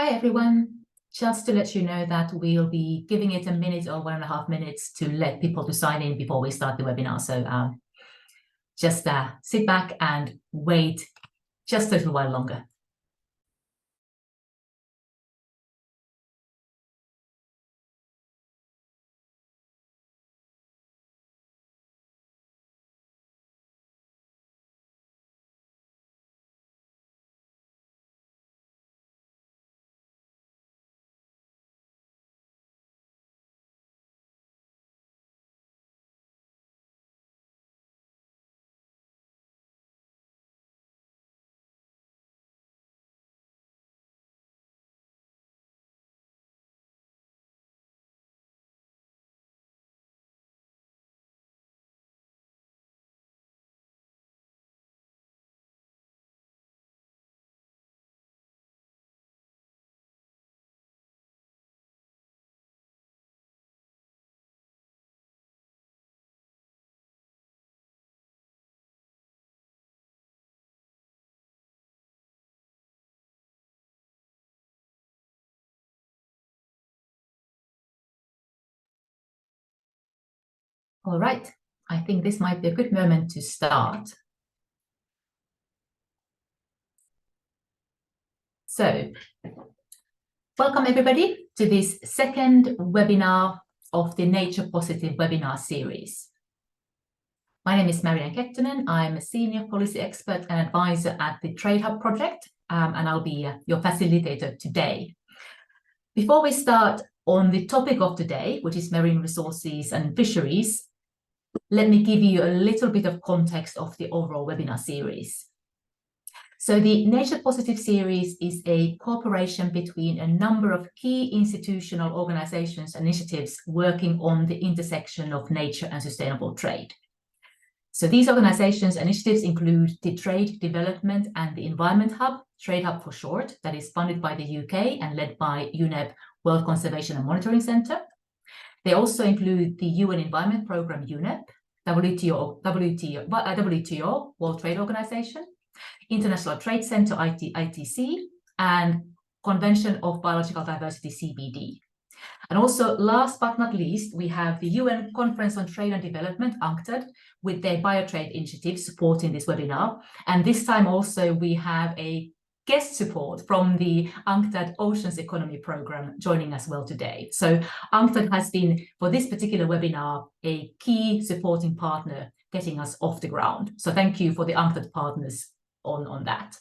Hi, everyone. Just to let you know that we'll be giving it a minute or 1.5 minutes to let people to sign in before we start the webinar. So just sit back and wait just a little while longer. All right, I think this might be a good moment to start. So, welcome everybody to this second webinar of the Nature Positive webinar series. My name is Marianne Kettunen. I'm a senior policy expert and advisor at the Trade Hub project, and I'll be your facilitator today. Before we start on the topic of today, which is marine resources and fisheries, let me give you a little bit of context of the overall webinar series. So the Nature Positive series is a cooperation between a number of key institutional organizations and initiatives working on the intersection of nature and sustainable trade. So these organizations and initiatives include the Trade Development and the Environment Hub, Trade Hub for short, that is funded by the UK and led by UNEP World Conservation and Monitoring Centre. They also include the UN Environment Programme UNEP, WTO World Trade Organization, International Trade Centre ITC, and Convention of Biological Diversity CBD. And also, last but not least, we have the UN Conference on Trade and Development, UNCTAD, with their biotrade initiative supporting this webinar. And this time also we have a guest support from the UNCTAD Oceans Economy Programme joining us well today. So UNCTAD has been, for this particular webinar, a key supporting partner getting us off the ground. So thank you for the UNCTAD partners on that.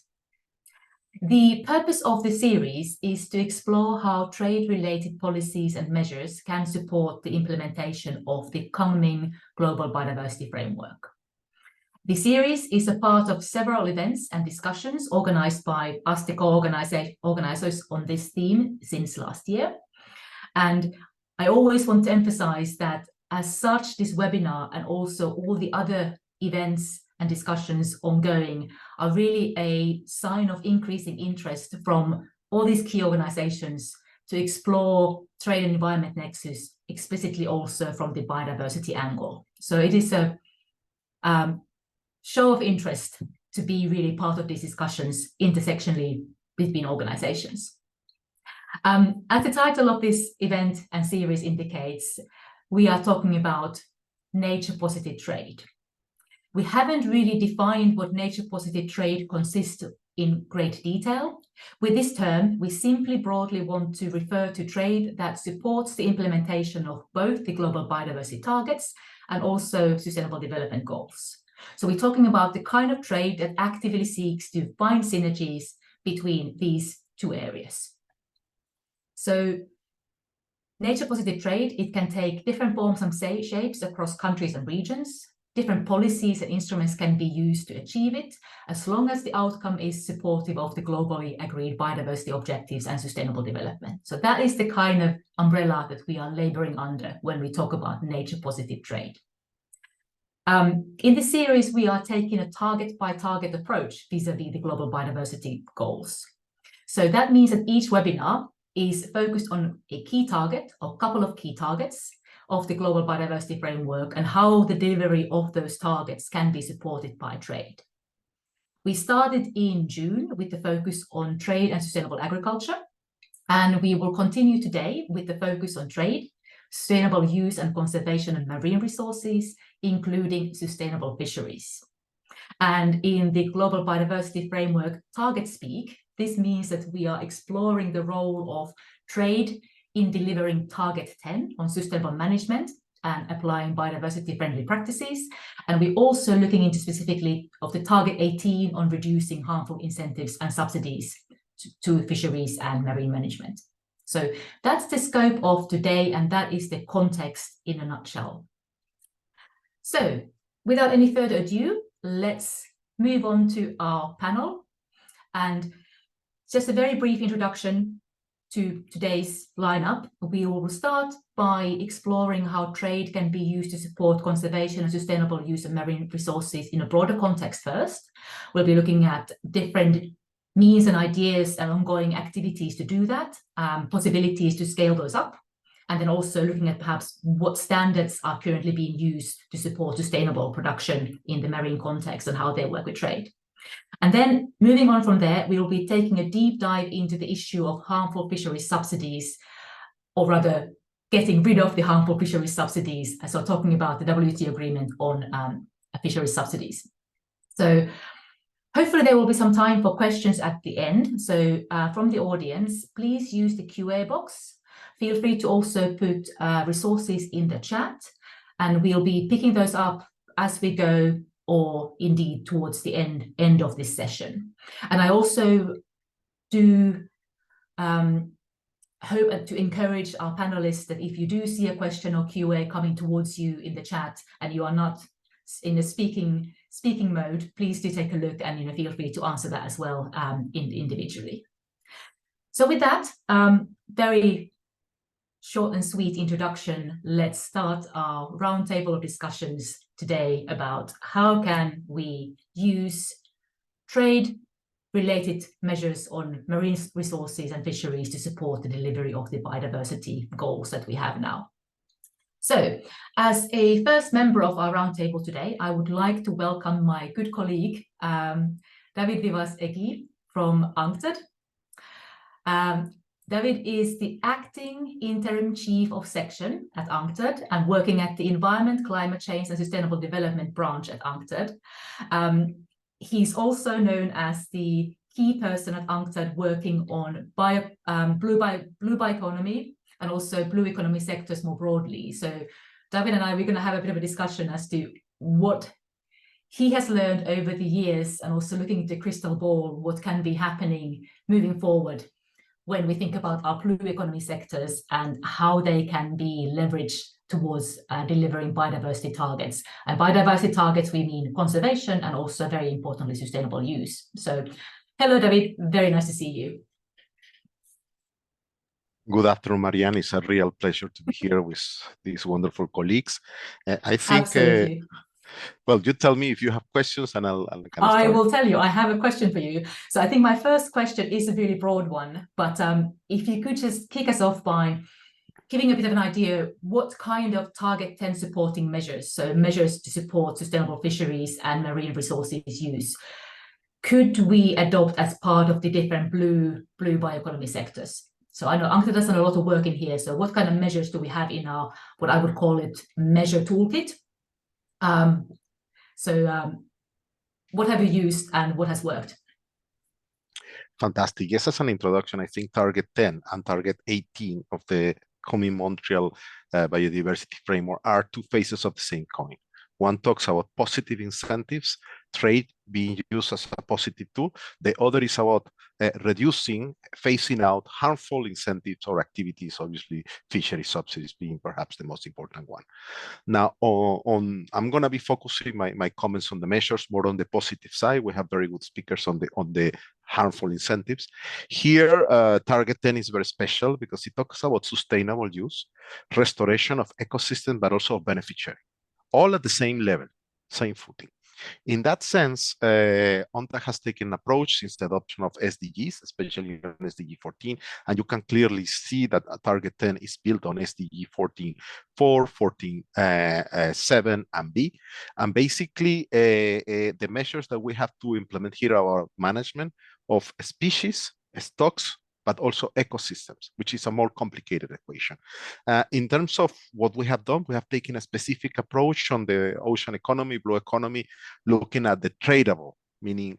The purpose of the series is to explore how trade-related policies and measures can support the implementation of the coming global biodiversity framework. The series is a part of several events and discussions organized by us, the co-organizers on this theme since last year. And I always want to emphasize that as such, this webinar and also all the other events and discussions ongoing are really a sign of increasing interest from all these key organizations to explore trade and environment nexus explicitly also from the biodiversity angle. So it is a show of interest to be really part of these discussions intersectionally between organizations. As the title of this event and series indicates, we are talking about nature positive trade. We haven't really defined what nature positive trade consists of in great detail. With this term, we simply broadly want to refer to trade that supports the implementation of both the global biodiversity targets and also sustainable development goals. So we're talking about the kind of trade that actively seeks to find synergies between these two areas. So nature positive trade, it can take different forms and shapes across countries and regions. Different policies and instruments can be used to achieve it, as long as the outcome is supportive of the globally agreed biodiversity objectives and sustainable development. So that is the kind of umbrella that we are laboring under when we talk about nature positive trade. In this series, we are taking a target-by-target approach vis-à-vis the global biodiversity goals. So that means that each webinar is focused on a key target or a couple of key targets of the global biodiversity framework and how the delivery of those targets can be supported by trade. We started in June with the focus on trade and sustainable agriculture. And we will continue today with the focus on trade, sustainable use and conservation of marine resources, including sustainable fisheries. And in the Global Biodiversity Framework target speak, this means that we are exploring the role of trade in delivering target 10 on sustainable management and applying biodiversity-friendly practices. And we're also looking into specifically of the target 18 on reducing harmful incentives and subsidies to fisheries and marine management. So that's the scope of today, and that is the context in a nutshell. So without any further ado, let's move on to our panel. And just a very brief introduction to today's lineup. We will start by exploring how trade can be used to support conservation and sustainable use of marine resources in a broader context first. We'll be looking at different means and ideas and ongoing activities to do that, possibilities to scale those up, and then also looking at perhaps what standards are currently being used to support sustainable production in the marine context and how they work with trade. And then moving on from there, we will be taking a deep dive into the issue of harmful fisheries subsidies, or rather getting rid of the harmful fisheries subsidies. So talking about the WTO agreement on fisheries subsidies. So hopefully there will be some time for questions at the end. So from the audience, please use the QA box. Feel free to also put resources in the chat, and we'll be picking those up as we go, or indeed towards the end of this session. And I also do hope to encourage our panelists that if you do see a question or QA coming towards you in the chat and you are not in the speaking mode, please do take a look and feel free to answer that as well individually. So with that, very short and sweet introduction, let's start our roundtable of discussions today about how can we use trade-related measures on marine resources and fisheries to support the delivery of the biodiversity goals that we have now. So, as a first member of our roundtable today, I would like to welcome my good colleague, David Vivas-Egi from UNCTAD. David is the acting interim chief of section at UNCTAD and working at the Environment, Climate Change and Sustainable Development branch at UNCTAD. He's also known as the key person at UNCTAD working on blue bioeconomy and also blue economy sectors more broadly. So David and I, we're going to have a bit of a discussion as to what he has learned over the years, and also looking into the crystal ball, what can be happening moving forward when we think about our blue economy sectors and how they can be leveraged towards delivering biodiversity targets. And biodiversity targets, we mean conservation and also, very importantly, sustainable use. So hello, David, very nice to see you. Good afternoon, Marianne. It's a real pleasure to be here with these wonderful colleagues. I think, well, you tell me if you have questions and I will tell you, I have a question for you. So I think my first question is a really broad one, but if you could just kick us off by giving a bit of an idea, what kind of target 10 supporting measures, so measures to support sustainable fisheries and marine resources use, could we adopt as part of the different blue bioeconomy sectors? So I know UNCTAD has done a lot of work in here. So what kind of measures do we have in our, what I would call it, measure toolkit? What have you used and what has worked? Fantastic. Yes, as an introduction, I think target 10 and target 18 of the coming Montreal biodiversity framework are two faces of the same coin. One talks about positive incentives, trade being used as a positive tool. The other is about reducing, phasing out harmful incentives or activities, obviously fishery subsidies being perhaps the most important one. Now, I'm going to be focusing my comments on the measures more on the positive side. We have very good speakers on the harmful incentives. Here, target 10 is very special because it talks about sustainable use, restoration of ecosystem, but also of benefit sharing, all at the same level, same footing. In that sense, UNCTAD has taken an approach since the adoption of SDGs, especially on SDG 14, and you can clearly see that target 10 is built on SDG 14.4, 14.7, and B. And basically, the measures that we have to implement here are management of species, stocks, but also ecosystems, which is a more complicated equation. In terms of what we have done, we have taken a specific approach on the ocean economy, blue economy, looking at the tradable, meaning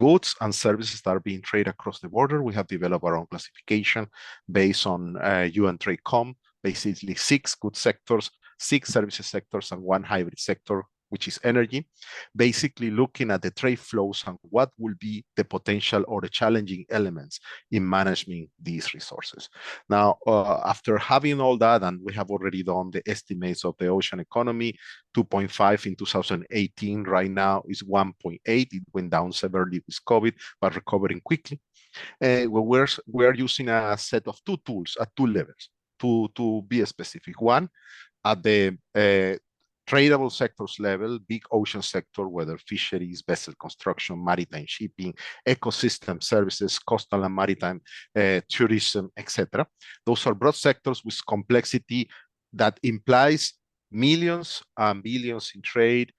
goods and services that are being traded across the border. We have developed our own classification based on UN Trade.com, basically 6 good sectors, 6 services sectors, and 1 hybrid sector, which is energy, basically looking at the trade flows and what will be the potential or the challenging elements in managing these resources. Now, after having all that, and we have already done the estimates of the ocean economy, 2.5 in 2018, right now is 1.8. It went down severely with COVID, but recovering quickly. We're using a set of 2 tools at 2 levels to be specific. One, at the tradable sectors level, big ocean sector, whether fisheries, vessel construction, maritime shipping, ecosystem services, coastal and maritime tourism, etc. Those are broad sectors with complexity that implies millions and billions in trade,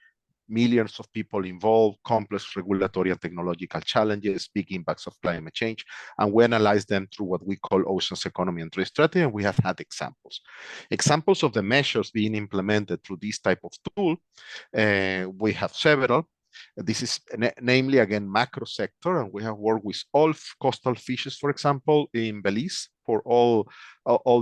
millions of people involved, complex regulatory and technological challenges, big impacts of climate change, and we analyze them through what we call oceans economy and trade strategy, and we have had examples. Examples of the measures being implemented through this type of tool, we have several. This is namely, again, macro sector, and we have worked with all coastal fishes, for example, in Belize, for all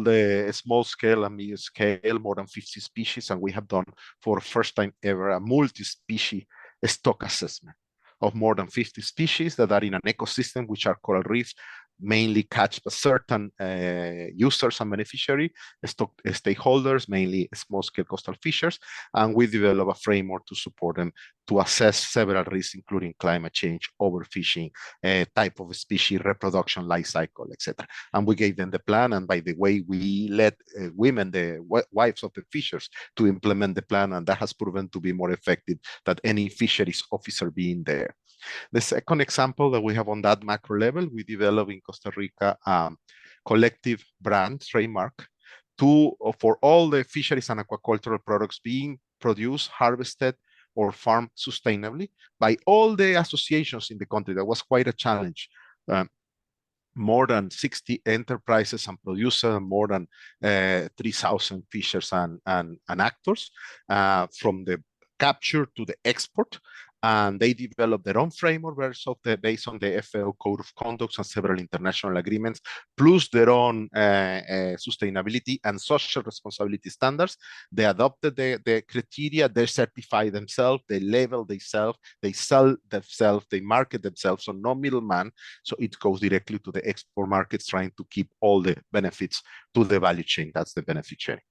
the small scale and medium scale, more than 50 species, and we have done for the first time ever a multi-species stock assessment of more than 50 species that are in an ecosystem, which are coral reefs, mainly catch by certain users and beneficiary stakeholders, mainly small-scale coastal fishers, and we develop a framework to support them to assess several risks, including climate change, overfishing, type of species, reproduction, life cycle, etc. And we gave them the plan, and by the way, we led women, the wives of the fishers, to implement the plan, and that has proven to be more effective than any fisheries officer being there. The second example that we have on that macro level, we developed in Costa Rica collective brand trademark for all the fisheries and aquacultural products being produced, harvested, or farmed sustainably by all the associations in the country. That was quite a challenge. More than 60 enterprises and producers, more than 3,000 fishers and actors, from the capture to the export. And they developed their own framework based on the FAO Code of Conduct and several international agreements, plus their own sustainability and social responsibility standards. They adopted the criteria, they certify themselves, they label themselves, they sell themselves, they market themselves, so no middleman. So it goes directly to the export markets, trying to keep all the benefits to the value chain. That's the benefit sharing.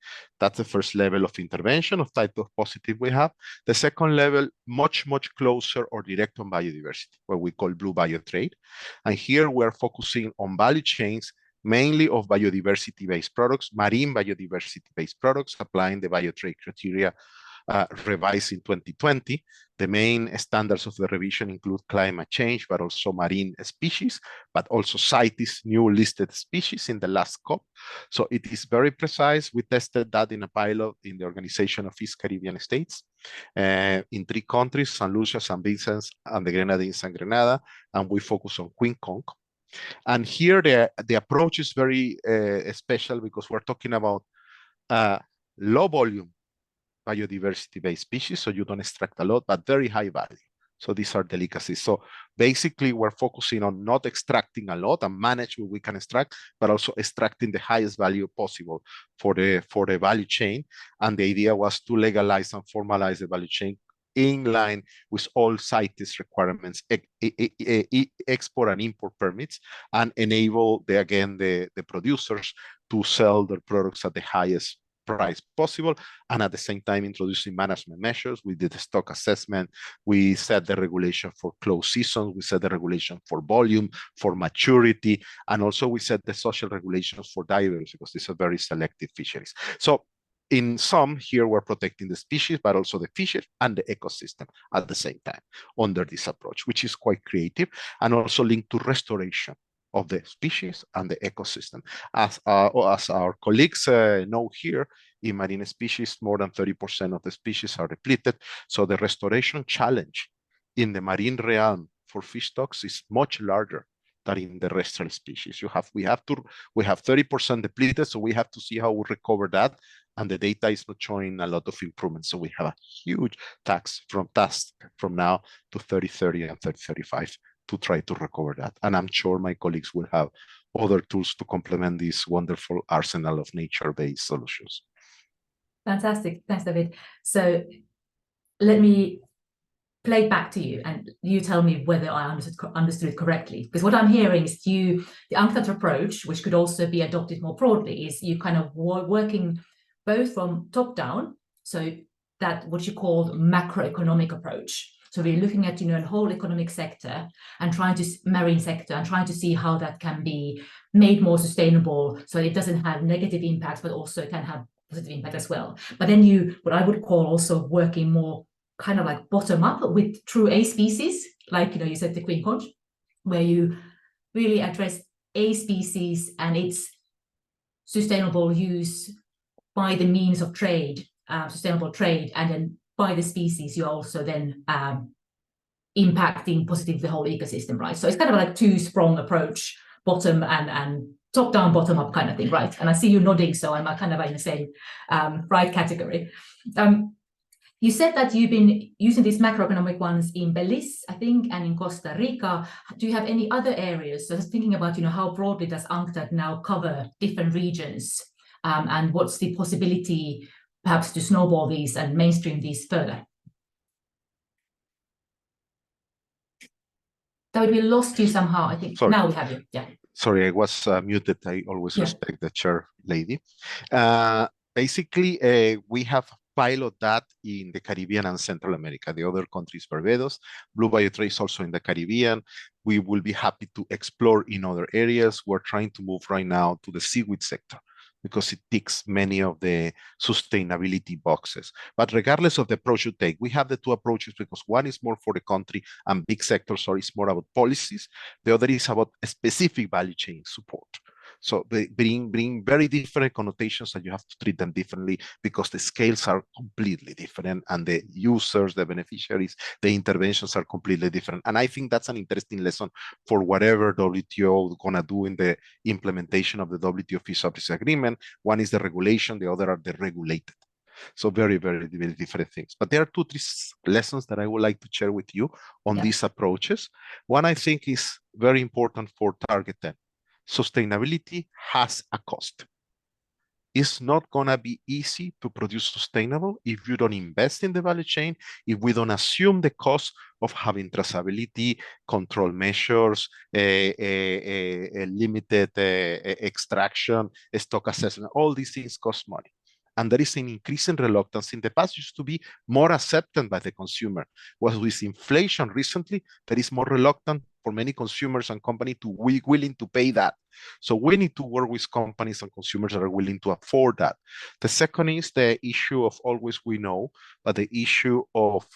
That's the first level of intervention of type of positive we have. The second level, much closer or direct on biodiversity, what we call blue biotrade. And here we're focusing on value chains, mainly of biodiversity-based products, marine biodiversity-based products, applying the biotrade criteria revised in 2020. The main standards of the revision include climate change, but also marine species, but also CITES, new listed species in the last COP. So it is very precise. We tested that in a pilot in the Organization of East Caribbean States in 3 countries, St. Lucia, St. Vincent, and the Grenadines and Grenada, and we focus on Queen Conch. And here the approach is very special because we're talking about low volume biodiversity-based species, so you don't extract a lot, but very high value. So these are delicacies. So basically, we're focusing on not extracting a lot and manage what we can extract, but also extracting the highest value possible for the value chain. And the idea was to legalize and formalize the value chain in line with all CITES requirements, export and import permits, and enable the producers to sell their products at the highest price possible, and at the same time introducing management measures. We did the stock assessment, we set the regulation for closed seasons, we set the regulation for volume, for maturity, and also we set the social regulations for divers, because these are very selective fisheries. So in sum, here we're protecting the species, but also the fishes and the ecosystem at the same time under this approach, which is quite creative and also linked to restoration of the species and the ecosystem. As our colleagues know here, in marine species, more than 30% of the species are depleted. So the restoration challenge in the marine realm for fish stocks is much larger than in the terrestrial species. We have 30% depleted, so we have to see how we recover that. And the data is not showing a lot of improvement. So we have a huge task from now to 30-30 and 30-35 to try to recover that. And I'm sure my colleagues will have other tools to complement this wonderful arsenal of nature-based solutions. Fantastic. Thanks, David. So let me play back to you and you tell me whether I understood it correctly. Because what I'm hearing is the UNCTAD approach, which could also be adopted more broadly, is you kind of working both from top down, so that what you call macroeconomic approach. So we're looking at, a whole economic sector and marine sector, and trying to see how that can be made more sustainable, so it doesn't have negative impacts, but also can have positive impact as well. But then what I would call also working more kind of like bottom up with true A species, like, you said the queen conch, where you really address A species and its sustainable use by the means of trade, sustainable trade, and then by the species, you're also then impacting positively the whole ecosystem, right? So it's kind of like two-pronged approach, bottom and top down, bottom up kind of thing, right? And I see you nodding, so I'm kind of in the same right category. You said that you've been using these macroeconomic ones in Belize, I think, and in Costa Rica. Do you have any other areas? So just thinking about, how broadly does UNCTAD now cover different regions, and what's the possibility perhaps to snowball these and mainstream these further? David, we lost you somehow, I think. Sorry. Now we have you, yeah. Sorry, I was muted. I always respect the chair lady. Basically, we have pilot that in the Caribbean and Central America. The other countries, Barbados, Blue Biotrade is also in the Caribbean. We will be happy to explore in other areas. We're trying to move right now to the seaweed sector because it ticks many of the sustainability boxes. But regardless of the approach you take, we have the two approaches because one is more for the country and big sectors, or it's more about policies. The other is about a specific value chain support. So they bring very different connotations, and you have to treat them differently because the scales are completely different, and the users, the beneficiaries, the interventions are completely different. And I think that's an interesting lesson for whatever WTO is going to do in the implementation of the WTO Fisheries Agreement. One is the regulation, the other are the regulated. So very, very, very different things. But there are 2-3 lessons that I would like to share with you on these approaches. One I think is very important for Target 10. Sustainability has a cost. It's not going to be easy to produce sustainable if you don't invest in the value chain, if we don't assume the cost of having traceability, control measures, limited extraction, stock assessment. All these things cost money. And there is an increasing reluctance. In the past, used to be more accepted by the consumer. Whereas with inflation recently, there is more reluctant for many consumers and companies to be willing to pay that. So we need to work with companies and consumers that are willing to afford that. The second is the issue of always we know, but the issue of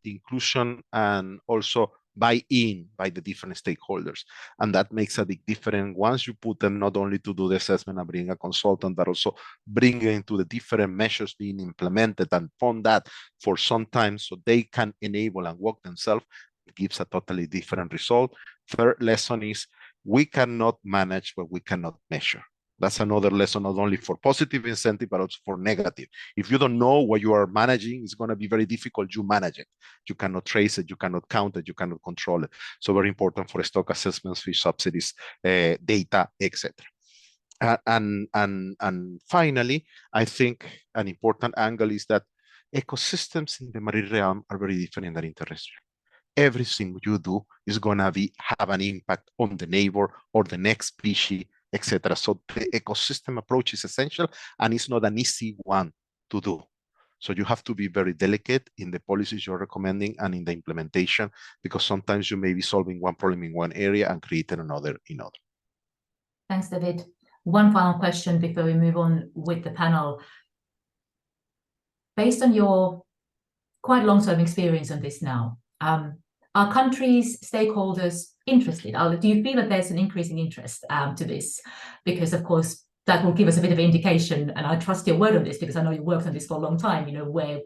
inclusion and also buy-in by the different stakeholders. And that makes a big difference once you put them not only to do the assessment and bring a consultant, but also bring into the different measures being implemented and fund that for some time so they can enable and work themselves. It gives a totally different result. Third lesson is we cannot manage what we cannot measure. That's another lesson, not only for positive incentive, but also for negative. If you don't know what you are managing, it's going to be very difficult. You manage it. You cannot trace it. You cannot count it. You cannot control it. So very important for stock assessments, fish subsidies, data, etc. And finally, I think an important angle is that ecosystems in the marine realm are very different than in terrestrial. Everything you do is going to have an impact on the neighbor or the next species, etc. So the ecosystem approach is essential, and it's not an easy one to do. So you have to be very delicate in the policies you're recommending and in the implementation, because sometimes you may be solving one problem in one area and creating another in other. Thanks, David. One final question before we move on with the panel. Based on your quite long-term experience on this now, are countries, stakeholders interested? Do you feel that there's an increasing interest to this? Because, of course, that will give us a bit of an indication, and I trust your word on this because I know you worked on this for a long time, where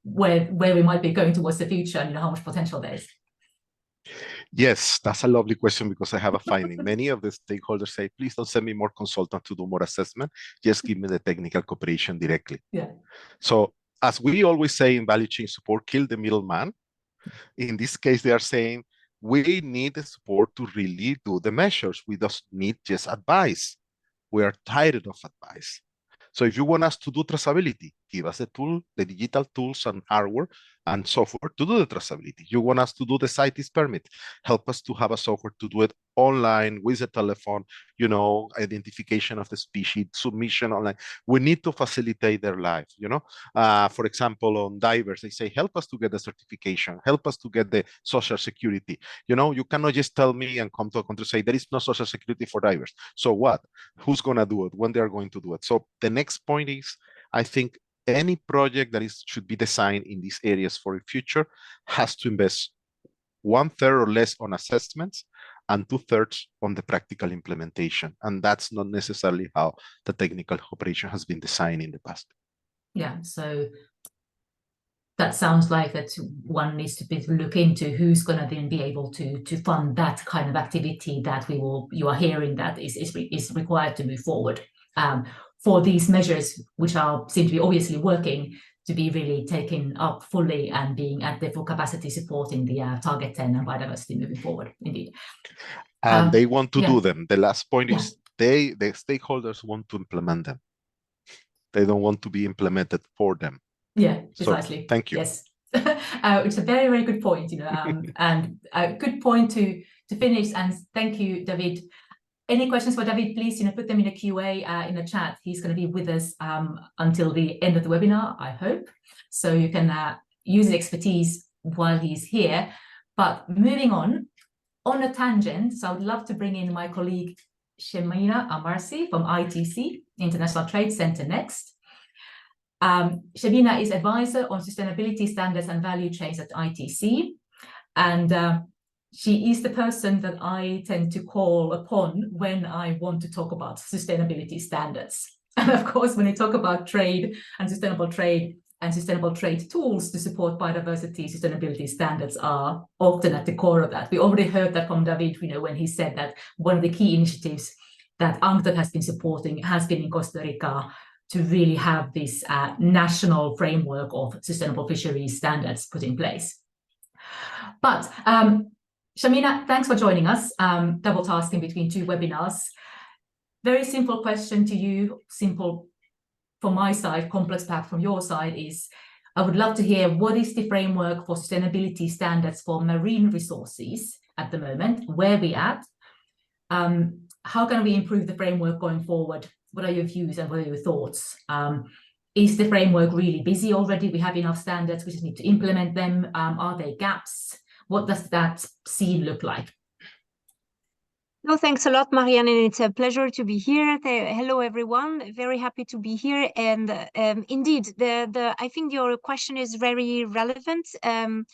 we might be going towards the future and how much potential there is. Yes, that's a lovely question because I have a finding. Many of the stakeholders say, please don't send me more consultants to do more assessment. Just give me the technical cooperation directly. Yeah. So as we always say in value chain support, kill the middleman. In this case, they are saying, we need the support to really do the measures. We don't need just advice. We are tired of advice. So if you want us to do traceability, give us the tool, the digital tools and hardware and software to do the traceability. You want us to do the CITES permit, help us to have a software to do it online with a telephone, you know, identification of the species, submission online. We need to facilitate their life, you know. For example, on divers, they say, help us to get the certification, help us to get the social security. You know, you cannot just tell me and come to a country and say, there is no social security for divers. So what? Who's going to do it? When they are going to do it? So the next point is, I think any project that should be designed in these areas for the future has to invest 1/3 or less on assessments and 2/3 on the practical implementation. And that's not necessarily how the technical cooperation has been designed in the past. Yeah, so that sounds like that one needs to look into who's going to then be able to fund that kind of activity that you are hearing that is required to move forward for these measures, which seem to be obviously working to be really taken up fully and being at the full capacity supporting the target 10 and biodiversity moving forward. Indeed. And they want to yeah. do them. The last point Yeah. is the stakeholders want to implement them. They don't want to be implemented for them. Yeah, precisely. So, thank you. Yes. It's a very, very good point, you know, and a good point to finish. And thank you, David. Any questions for David, please, you know, put them in a QA in the chat. He's going to be with us until the end of the webinar, I hope. So you can use his expertise while he's here. But moving on a tangent, so I would love to bring in my colleague, Shamina Amarsi from ITC, International Trade Center, next. Shamina is advisor on sustainability standards and value chains at ITC. And she is the person that I tend to call upon when I want to talk about sustainability standards. And of course, when we talk about trade and sustainable trade tools to support biodiversity, sustainability standards are often at the core of that. We already heard that from David, you know, when he said that one of the key initiatives that UNCTAD has been supporting has been in Costa Rica to really have this national framework of sustainable fisheries standards put in place. But Shamina, thanks for joining us, double tasking between two webinars. Very simple question to you, simple from my side, complex perhaps from your side, is I would love to hear what is the framework for sustainability standards for marine resources at the moment, where we at, how can we improve the framework going forward? What are your views and what are your thoughts? Is the framework really busy already? We have enough standards, we just need to implement them. Are there gaps? What does that scene look like? No, thanks a lot, Marianne, and it's a pleasure to be here. Hello, everyone. Very happy to be here. And indeed, I think your question is very relevant. And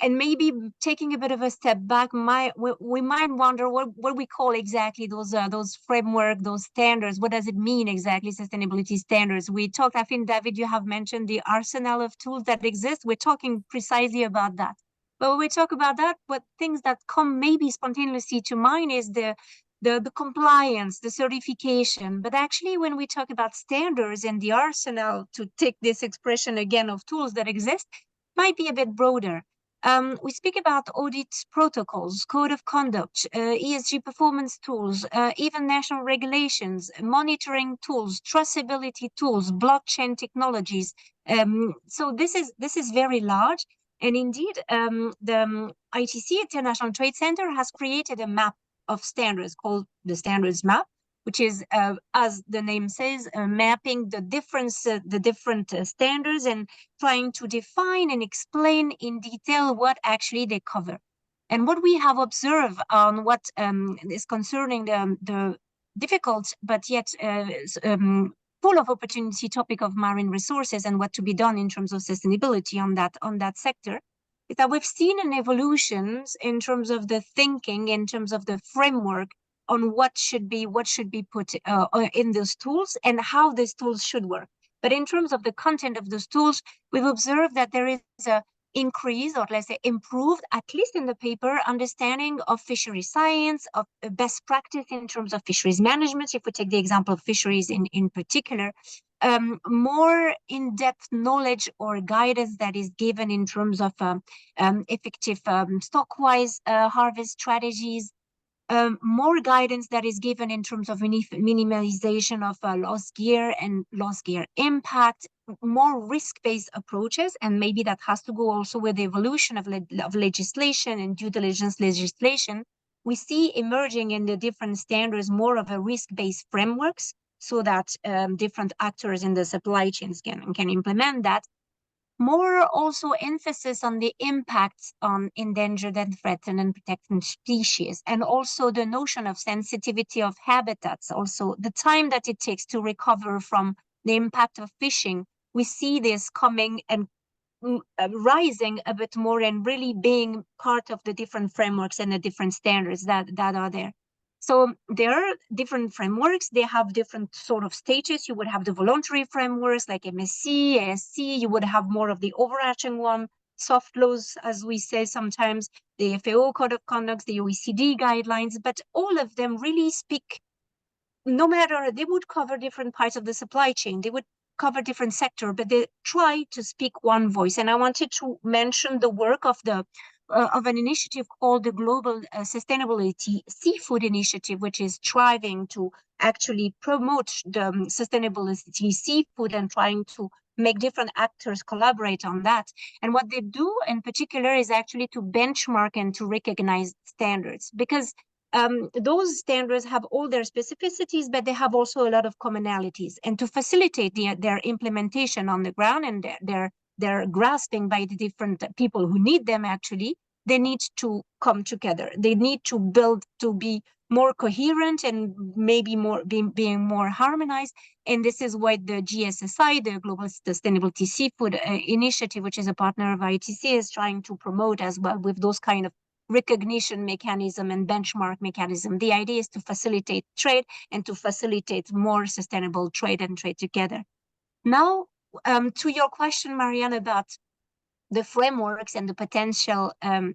maybe taking a bit of a step back, we might wonder what we call exactly those framework, those standards. What does it mean exactly, sustainability standards? We talked, I think, David, you have mentioned the arsenal of tools that exist. We're talking precisely about that. But when we talk about that, what things that come maybe spontaneously to mind is the compliance, the certification. But actually, when we talk about standards and the arsenal, to take this expression again of tools that exist, might be a bit broader. We speak about audit protocols, code of conduct, ESG performance tools, even national regulations, monitoring tools, traceability tools, blockchain technologies. So this is very large. And indeed, the ITC, International Trade Center, has created a map of standards called the Standards Map, which is, as the name says, mapping the different standards and trying to define and explain in detail what actually they cover. And what we have observed on what is concerning the difficult but yet full of opportunity topic of marine resources and what to be done in terms of sustainability on that sector, is that we've seen an evolution in terms of the thinking, in terms of the framework on what should be put in those tools and how these tools should work. But in terms of the content of those tools, we've observed that there is increase, or let's say improved, at least in the paper, understanding of fishery science, of best practice in terms of fisheries management, if we take the example of fisheries in particular, more in-depth knowledge or guidance that is given in terms of effective stock-wise harvest strategies, more guidance that is given in terms of minimization of lost gear and lost gear impact, more risk-based approaches, and maybe that has to go also with the evolution of legislation and due diligence legislation. We see emerging in the different standards more of a risk-based frameworks, so that different actors in the supply chains can implement that. More also emphasis on the impacts on endangered and threatened and protected species, and also the notion of sensitivity of habitats, also the time that it takes to recover from the impact of fishing. We see this coming and rising a bit more and really being part of the different frameworks and the different standards that are there. So there are different frameworks. They have different sort of stages. You would have the voluntary frameworks like MSC, ASC. You would have more of the overarching one, soft laws, as we say sometimes, the FAO Code of Conduct, the OECD guidelines. But all of them really speak, no matter, they would cover different parts of the supply chain. They would cover different sectors, but they try to speak one voice. And I wanted to mention the work of an initiative called the Global Sustainability Seafood Initiative, which is striving to actually promote the sustainability seafood and trying to make different actors collaborate on that. And what they do in particular is actually to benchmark and to recognize standards, because those standards have all their specificities, but they have also a lot of commonalities. And to facilitate their implementation on the ground and their grasping by the different people who need them, actually, they need to come together. They need to build to be more coherent and maybe more being more harmonized. And this is what the GSSI, the Global Sustainability Seafood Initiative, which is a partner of ITC, is trying to promote as well, with those kind of recognition mechanism and benchmark mechanism. The idea is to facilitate trade and to facilitate more sustainable trade and trade together. Now, to your question, Marianne, about the frameworks and the potential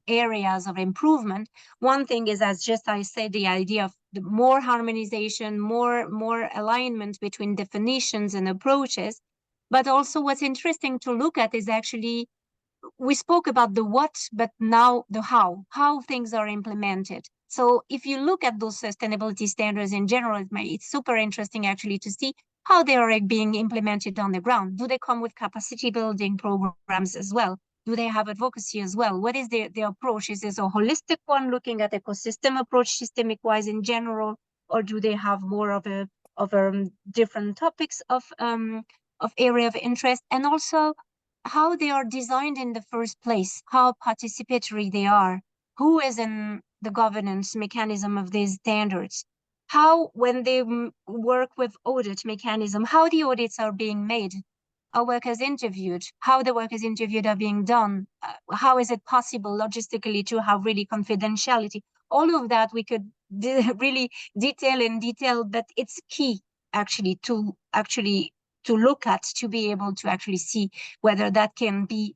areas of improvement, one thing is, as just I said, the idea of the more harmonization, more alignment between definitions and approaches. But also what's interesting to look at is actually, we spoke about the what, but now the how things are implemented. So if you look at those sustainability standards in general, it's super interesting actually to see how they are being implemented on the ground. Do they come with capacity building programs as well? Do they have advocacy as well? What is their approach? Is this a holistic one, looking at ecosystem approach, systemic wise in general, or do they have more of a different topics of area of interest? And also, how they are designed in the first place, how participatory they are, who is in the governance mechanism of these standards, how, when they work with audit mechanism, how the audits are being made, are workers interviewed, how the workers interviewed are being done, how is it possible logistically to have really confidentiality. All of that we could really detail in detail, but it's key actually to look at, to be able to actually see whether that can be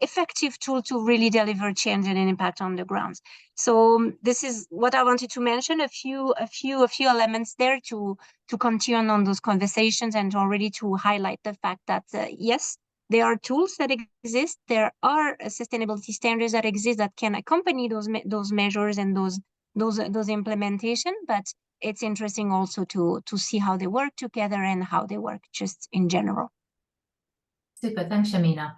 effective tool to really deliver change and an impact on the ground. So this is what I wanted to mention, a few elements there to continue on those conversations, and already to highlight the fact that yes, there are tools that exist, there are sustainability standards that exist that can accompany those measures and those implementation, but it's interesting also to see how they work together and how they work just in general. Super, thanks, Shamina.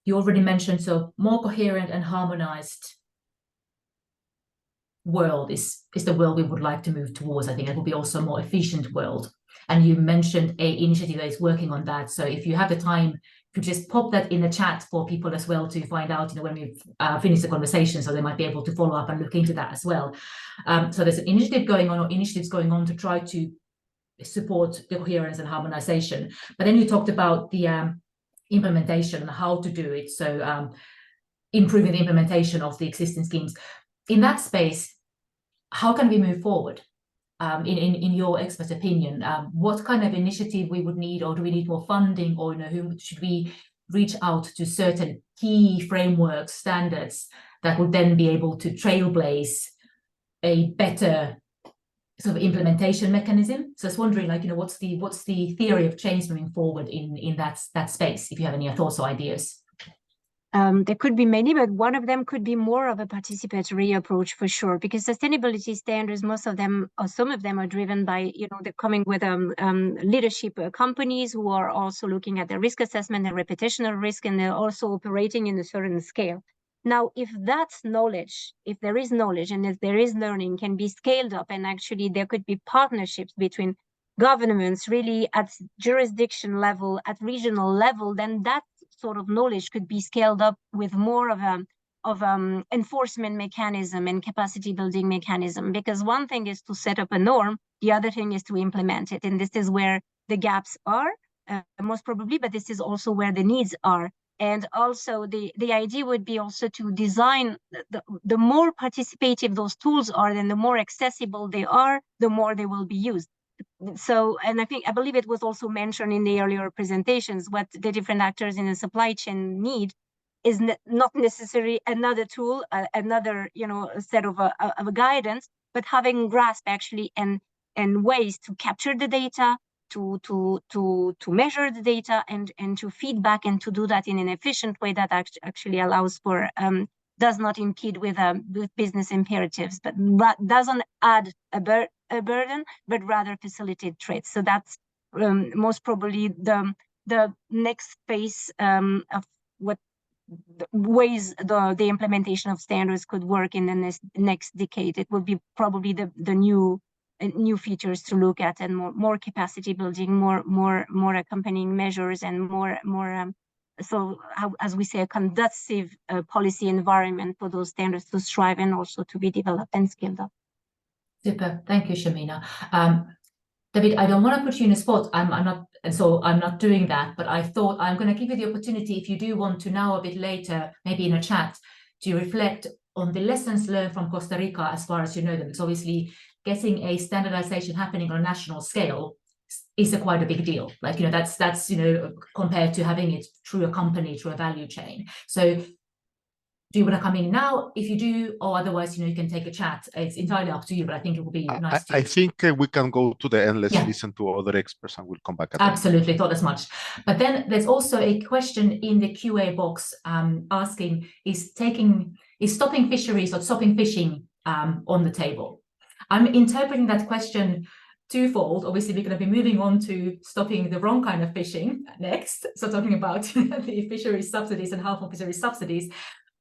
You already mentioned, so more coherent and harmonized world is the world we would like to move towards. I think it will be also a more efficient world. And you mentioned an initiative that is working on that. So if you have the time, you just pop that in the chat for people as well to find out, when we've finished the conversation, so they might be able to follow up and look into that as well. So there's an initiative going on, or initiatives going on, to try to support the coherence and harmonization. But then you talked about the implementation and how to do it. So improving the implementation of the existing schemes. In that space, how can we move forward? In your expert opinion, what kind of initiative we would need, or do we need more funding, or who should we reach out to certain key framework standards that would then be able to trailblaze a better sort of implementation mechanism. So I was wondering, like, what's the theory of change moving forward in that space, if you have any thoughts or ideas? There could be many, but one of them could be more of a participatory approach for sure, because sustainability standards, most of them or some of them are driven by, they're coming with leadership companies who are also looking at the risk assessment and reputational risk, and they're also operating in a certain scale. Now, if that's knowledge, if there is knowledge and if there is learning can be scaled up, and actually there could be partnerships between governments really at jurisdiction level, at regional level, then that sort of knowledge could be scaled up with more of enforcement mechanism and capacity building mechanism. Because one thing is to set up a norm, the other thing is to implement it. And this is where the gaps are, most probably, but this is also where the needs are. And also the idea would be also to design, the more participative those tools are, then the more accessible they are, the more they will be used. So, and I believe it was also mentioned in the earlier presentations, what the different actors in the supply chain need is not necessarily another tool, another set of a guidance, but having grasp actually and ways to capture the data, to measure the data and to feedback, and to do that in an efficient way that actually allows for does not impede with business imperatives, but doesn't add a burden, but rather facilitate trade. So that's most probably the next phase of what ways the implementation of standards could work in the next decade. It would be probably the new features to look at, and more capacity building, more accompanying measures, and more so as we say, a conducive policy environment for those standards to strive and also to be developed and scaled up. Super, thank you, Shamina. David, I don't want to put you in a spot. I'm not doing that, but I thought I'm going to give you the opportunity, if you do want to now a bit later, maybe in a chat, to reflect on the lessons learned from Costa Rica as far as you know them. It's obviously getting a standardization happening on a national scale is quite a big deal. Like, that's compared to having it through a company, through a value chain. So do you want to come in now? If you do, or otherwise, you can take a chat. It's entirely up to you, but I think it will be nice to. I think we can go to the end. Let's listen to other experts, and we'll come back at Absolutely, thought as much. But then there's also a question in the QA box asking, is stopping fisheries or stopping fishing on the table? I'm interpreting that question twofold. Obviously, we're going to be moving on to stopping the wrong kind of fishing next. So talking about the fisheries subsidies and harmful fisheries subsidies,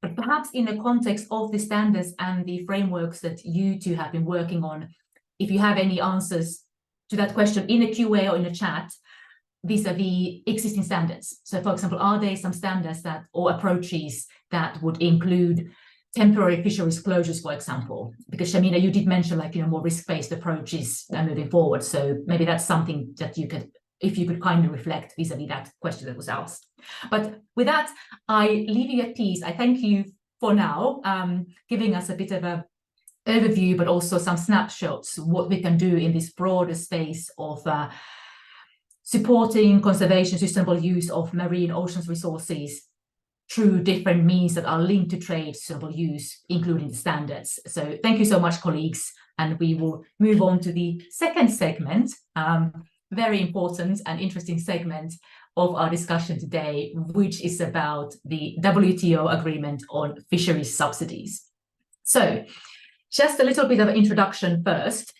but perhaps in the context of the standards and the frameworks that you two have been working on, if you have any answers to that question in a QA or in a chat, vis-a-vis existing standards. So for example, are there some standards that or approaches that would include temporary fisheries closures, for example? Because Shamina, you did mention more risk-based approaches moving forward. So maybe that's something that you could, if you could kindly reflect vis-a-vis that question that was asked. But with that, I leave you at peace. I thank you for now, giving us a bit of a overview, but also some snapshots, what we can do in this broader space of supporting conservation, sustainable use of marine oceans resources through different means that are linked to trade, sustainable use, including the standards. So thank you so much, colleagues. And we will move on to the second segment, very important and interesting segment of our discussion today, which is about the WTO agreement on fisheries subsidies. So just a little bit of an introduction first.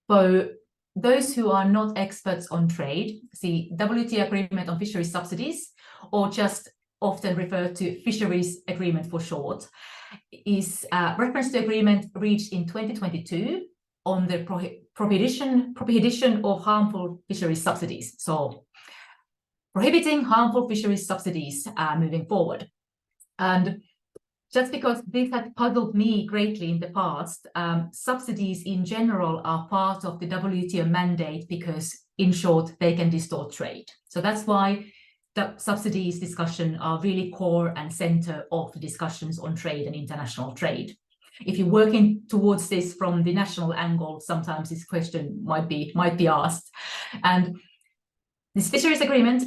For those who are not experts on trade, the WTO agreement on fisheries subsidies, or just often referred to fisheries agreement for short, is a reference to agreement reached in 2022 on the prohibition of harmful fisheries subsidies. So prohibiting harmful fisheries subsidies moving forward. And just because this had puzzled me greatly in the past, subsidies in general are part of the WTO mandate because, in short, they can distort trade. So that's why the subsidies discussion are really core and center of the discussions on trade and international trade. If you're working towards this from the national angle, sometimes this question might be asked. And this fisheries agreement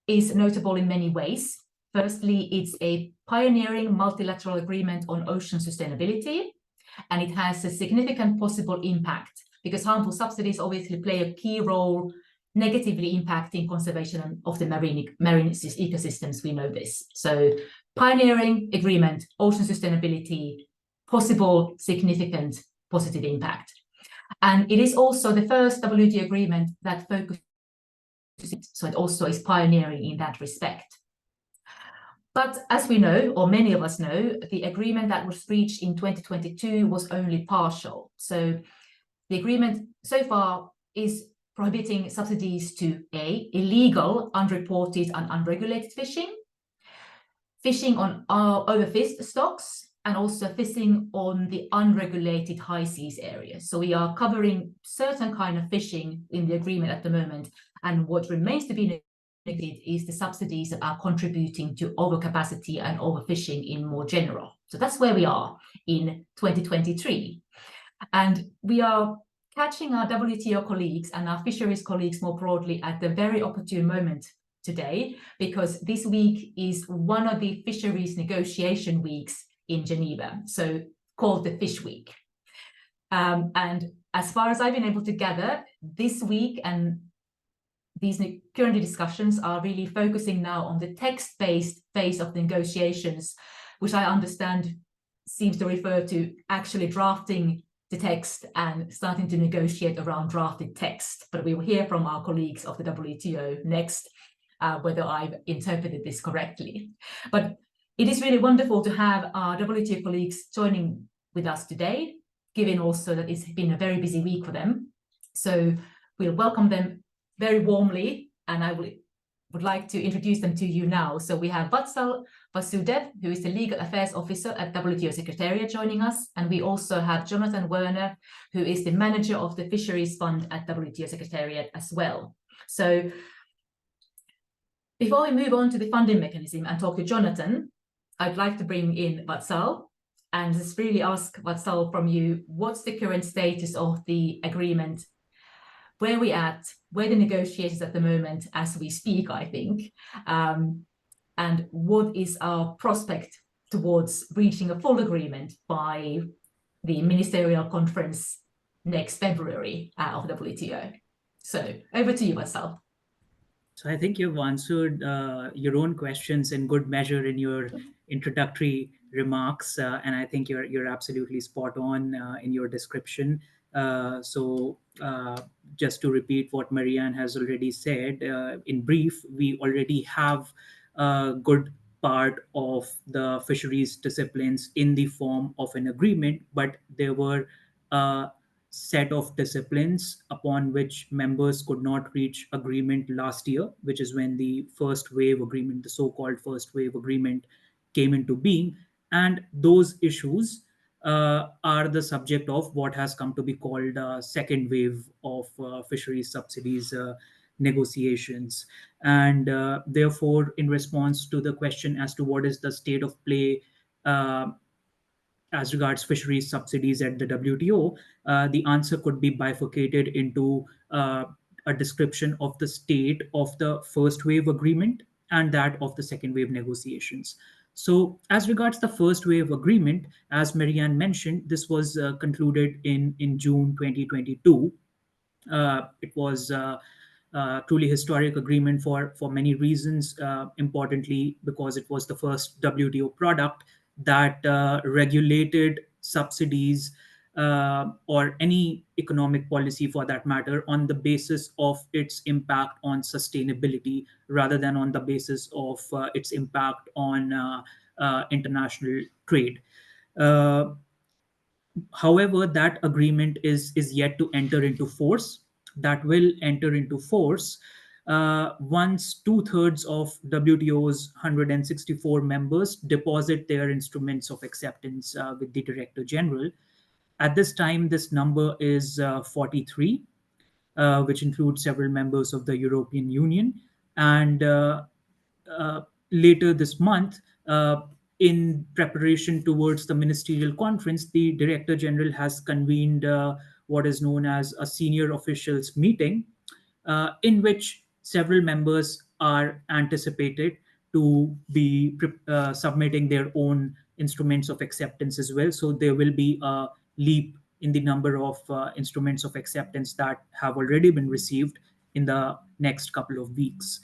is notable in many ways. Firstly, it's a pioneering multilateral agreement on ocean sustainability, and it has a significant possible impact because harmful subsidies obviously play a key role negatively impacting conservation of the marine ecosystems. We know this. So pioneering agreement, ocean sustainability, possible significant positive impact. And it is also the first WTO agreement that focuses, so it also is pioneering in that respect. But as we know, or many of us know, the agreement that was reached in 2022 was only partial. So the agreement so far is prohibiting subsidies to A, illegal, unreported and unregulated fishing, fishing on overfished stocks, and also fishing on the unregulated high seas areas. So we are covering certain kind of fishing in the agreement at the moment, and what remains to be negotiated is the subsidies that are contributing to overcapacity and overfishing in more general. So that's where we are in 2023. And we are catching our WTO colleagues and our fisheries colleagues more broadly at the very opportune moment today, because this week is one of the fisheries negotiation weeks in Geneva, so called the Fish Week. And as far as I've been able to gather, this week and these current discussions are really focusing now on the text-based phase of the negotiations, which I understand seems to refer to actually drafting the text and starting to negotiate around drafted text. But we will hear from our colleagues of the WTO next whether I've interpreted this correctly. But it is really wonderful to have our WTO colleagues joining with us today, given also that it's been a very busy week for them. So we'll welcome them very warmly, and I would like to introduce them to you now. So we have Vatsal Vasudev, who is the Legal Affairs Officer at WTO Secretariat, joining us. And we also have Jonathan Werner, who is the Manager of the Fisheries Fund at WTO Secretariat as well. So before we move on to the funding mechanism and talk to Jonathan, I'd like to bring in Vatsal and just really ask Vatsal from you, what's the current status of the agreement? Where are we at? Where are the negotiations at the moment as we speak, I think? And what is our prospect towards reaching a full agreement by the ministerial conference next February of WTO? So over to you, Vatsal. So I think you've answered your own questions in good measure in your introductory remarks, and I think you're absolutely spot on in your description. So just to repeat what Marianne has already said, in brief, we already have a good part of the fisheries disciplines in the form of an agreement, but there were set of disciplines upon which members could not reach agreement last year, which is when the first wave agreement, the so-called first wave agreement, came into being. And those issues are the subject of what has come to be called second wave of fisheries subsidies negotiations. And therefore, in response to the question as to what is the state of play as regards fisheries subsidies at the WTO, the answer could be bifurcated into a description of the state of the first wave agreement and that of the second wave negotiations. So as regards the first wave agreement, as Marianne mentioned, this was concluded in June 2022. It was truly historic agreement for many reasons, importantly because it was the first WTO product that regulated subsidies or any economic policy for that matter on the basis of its impact on sustainability rather than on the basis of its impact on international trade. However, that agreement is yet to enter into force. That will enter into force once 2/3 of WTO's 164 members deposit their instruments of acceptance with the Director General. At this time, this number is 43, which includes several members of the European Union. And later this month, in preparation towards the ministerial conference, the Director General has convened what is known as a senior officials meeting, in which several members are anticipated to be submitting their own instruments of acceptance as well. So there will be a leap in the number of instruments of acceptance that have already been received in the next couple of weeks.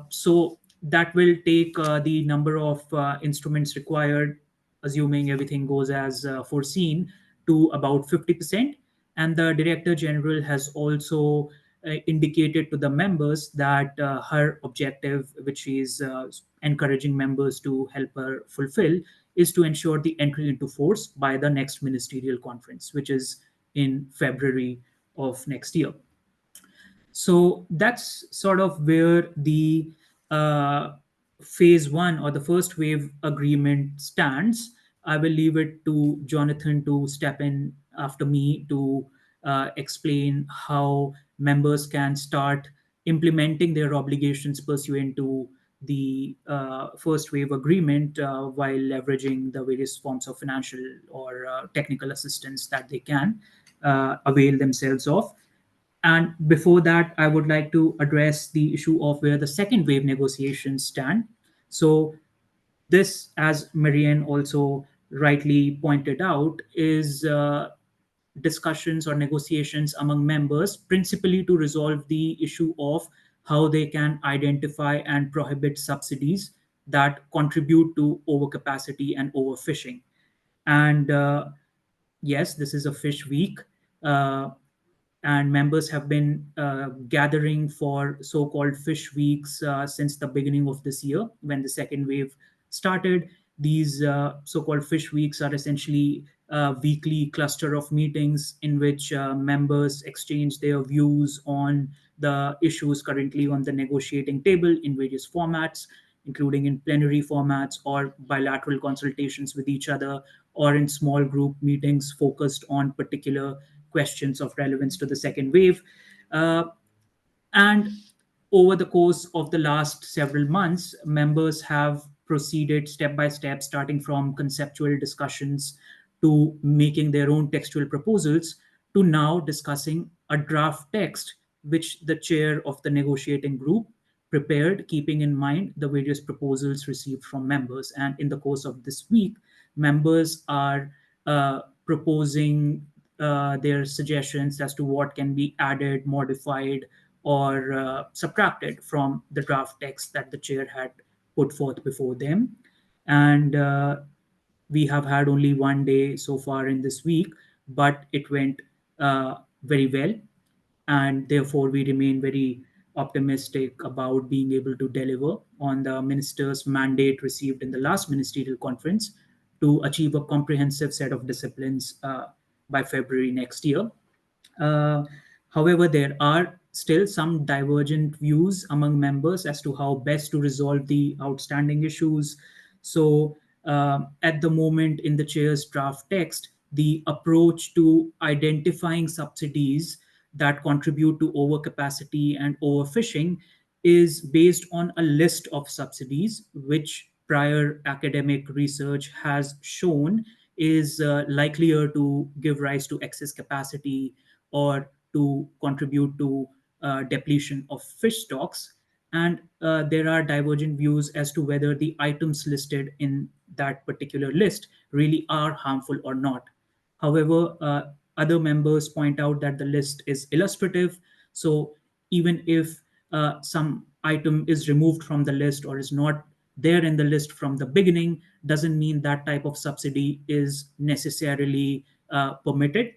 So that will take the number of instruments required, assuming everything goes as foreseen, to about 50%. And the Director General has also indicated to the members that her objective, which she is encouraging members to help her fulfill, is to ensure the entry into force by the next ministerial conference, which is in February of next year. So that's sort of where the phase one or the first wave agreement stands. I will leave it to Jonathan to step in after me to explain how members can start implementing their obligations pursuant to the first wave agreement while leveraging the various forms of financial or technical assistance that they can avail themselves of. And before that, I would like to address the issue of where the second wave negotiations stand. So, this, as Marianne also rightly pointed out, is discussions or negotiations among members, principally to resolve the issue of how they can identify and prohibit subsidies that contribute to overcapacity and overfishing. And yes, this is a fish week. And members have been gathering for so-called fish weeks since the beginning of this year when the second wave started. These so-called fish weeks are essentially a weekly cluster of meetings in which members exchange their views on the issues currently on the negotiating table in various formats, including in plenary formats or bilateral consultations with each other, or in small group meetings focused on particular questions of relevance to the second wave. And over the course of the last several months, members have proceeded step by step, starting from conceptual discussions to making their own textual proposals to now discussing a draft text, which the chair of the negotiating group prepared, keeping in mind the various proposals received from members. And in the course of this week, members are proposing their suggestions as to what can be added, modified, or subtracted from the draft text that the chair had put forth before them. And we have had only one day so far in this week, but it went very well. And therefore, we remain very optimistic about being able to deliver on the minister's mandate received in the last ministerial conference to achieve a comprehensive set of disciplines by February next year. Uh, However, there are still some divergent views among members as to how best to resolve the outstanding issues. So, at the moment, in the chair's draft text, the approach to identifying subsidies that contribute to overcapacity and overfishing is based on a list of subsidies, which prior academic research has shown is likelier to give rise to excess capacity or to contribute to depletion of fish stocks. And there are divergent views as to whether the items listed in that particular list really are harmful or not. However, other members point out that the list is illustrative. So even if some item is removed from the list or is not there in the list from the beginning, doesn't mean that type of subsidy is necessarily permitted.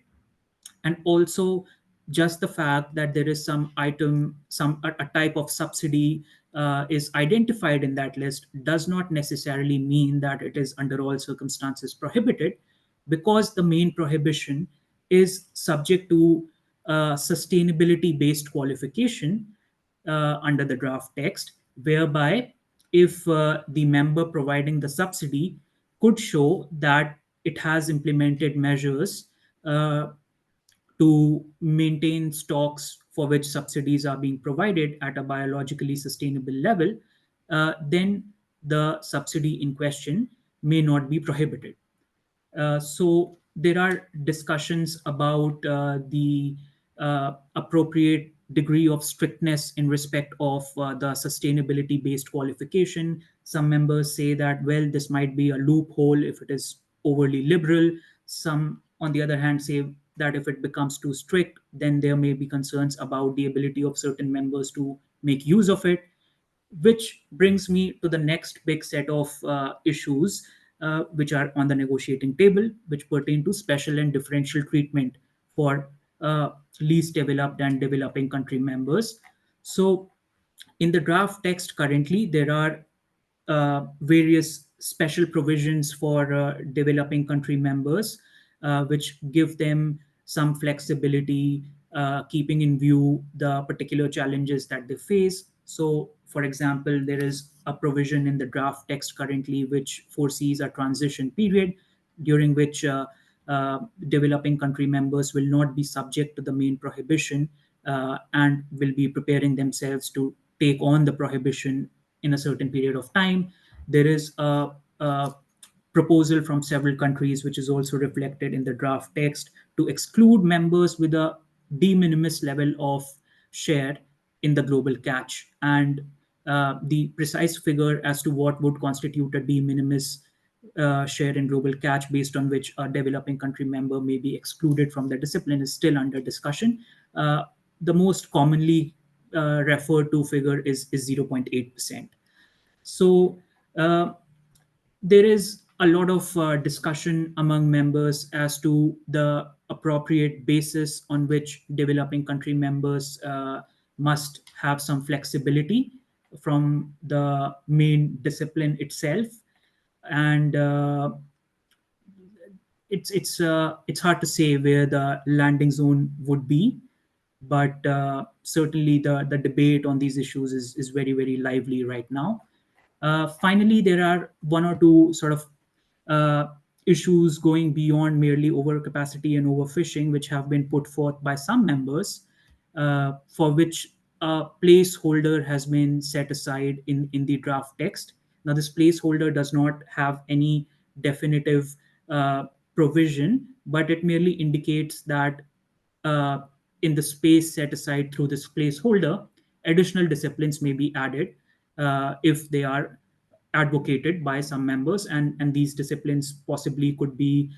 And also, just the fact that there is some item, a type of subsidy is identified in that list does not necessarily mean that it is under all circumstances prohibited, because the main prohibition is subject to sustainability based qualification under the draft text, whereby if the member providing the subsidy could show that it has implemented measures to maintain stocks for which subsidies are being provided at a biologically sustainable level, then the subsidy in question may not be prohibited. So there are discussions about the appropriate degree of strictness in respect of the sustainability-based qualification. Some members say that, well, this might be a loophole if it is overly liberal. Some, on the other hand, say that if it becomes too strict, then there may be concerns about the ability of certain members to make use of it, which brings me to the next big set of issues which are on the negotiating table, which pertain to special and differential treatment for least developed and developing country members. So in the draft text currently, there are various special provisions for developing country members, which give them some flexibility, keeping in view the particular challenges that they face. So, for example, there is a provision in the draft text currently which foresees a transition period during which developing country members will not be subject to the main prohibition and will be preparing themselves to take on the prohibition in a certain period of time. There is a proposal from several countries, which is also reflected in the draft text, to exclude members with a de minimis level of share in the global catch. And the precise figure as to what would constitute a de minimis share in global catch based on which a developing country member may be excluded from the discipline is still under discussion. The most commonly referred to figure is 0.8%. So there is a lot of discussion among members as to the appropriate basis on which developing country members must have some flexibility from the main discipline itself. And it's hard to say where the landing zone would be, but certainly the debate on these issues is very, very lively right now. Finally, there are one or two sort of issues going beyond merely overcapacity and overfishing, which have been put forth by some members, for which a placeholder has been set aside in the draft text. Now, this placeholder does not have any definitive provision, but it merely indicates that in the space set aside through this placeholder, additional disciplines may be added if they are advocated by some members, and these disciplines possibly could be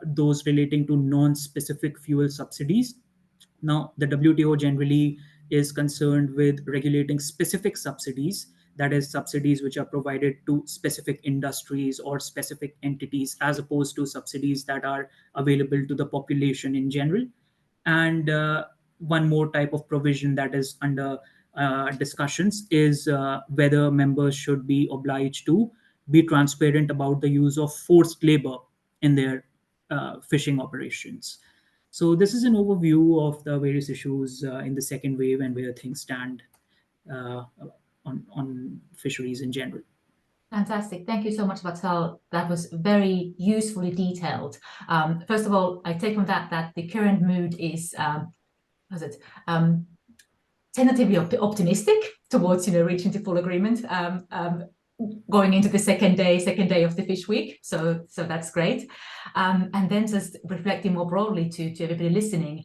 those relating to non-specific fuel subsidies. Now, the WTO generally is concerned with regulating specific subsidies, that is, subsidies which are provided to specific industries or specific entities, as opposed to subsidies that are available to the population in general. And one more type of provision that is under discussions is whether members should be obliged to be transparent about the use of forced labor in their fishing operations. So this is an overview of the various issues in the second wave and where things stand on fisheries in general. Fantastic. Thank you so much, Vatsal. That was very usefully detailed. First of all, I take from that the current mood is tentatively optimistic towards reaching to full agreement going into the second day of the fish week. So that's great. And then just reflecting more broadly to everybody listening,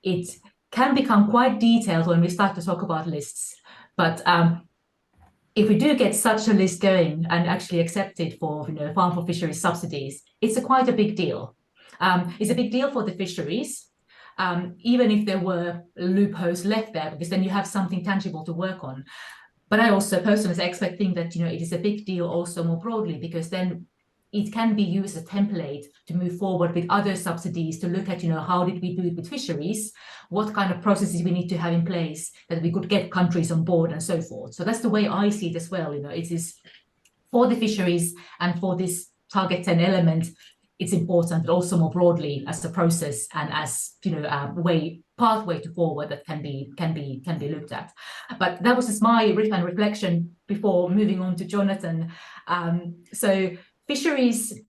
it can become quite detailed when we start to talk about lists. But if we do get such a list going and actually accepted for farm for fisheries subsidies, it's quite a big deal. It's a big deal for the fisheries, even if there were loopholes left there, because then you have something tangible to work on. But I also personally expect that it is a big deal also more broadly, because then it can be used as a template to move forward with other subsidies, to look at how did we do it with fisheries, what kind of processes we need to have in place that we could get countries on board and so forth. So that's the way I see it as well. It is for the fisheries and for this target 10 element, it's important, but also more broadly as a process and as pathway to forward that can be looked at. But that was just my reflection before moving on to Jonathan. So fisheries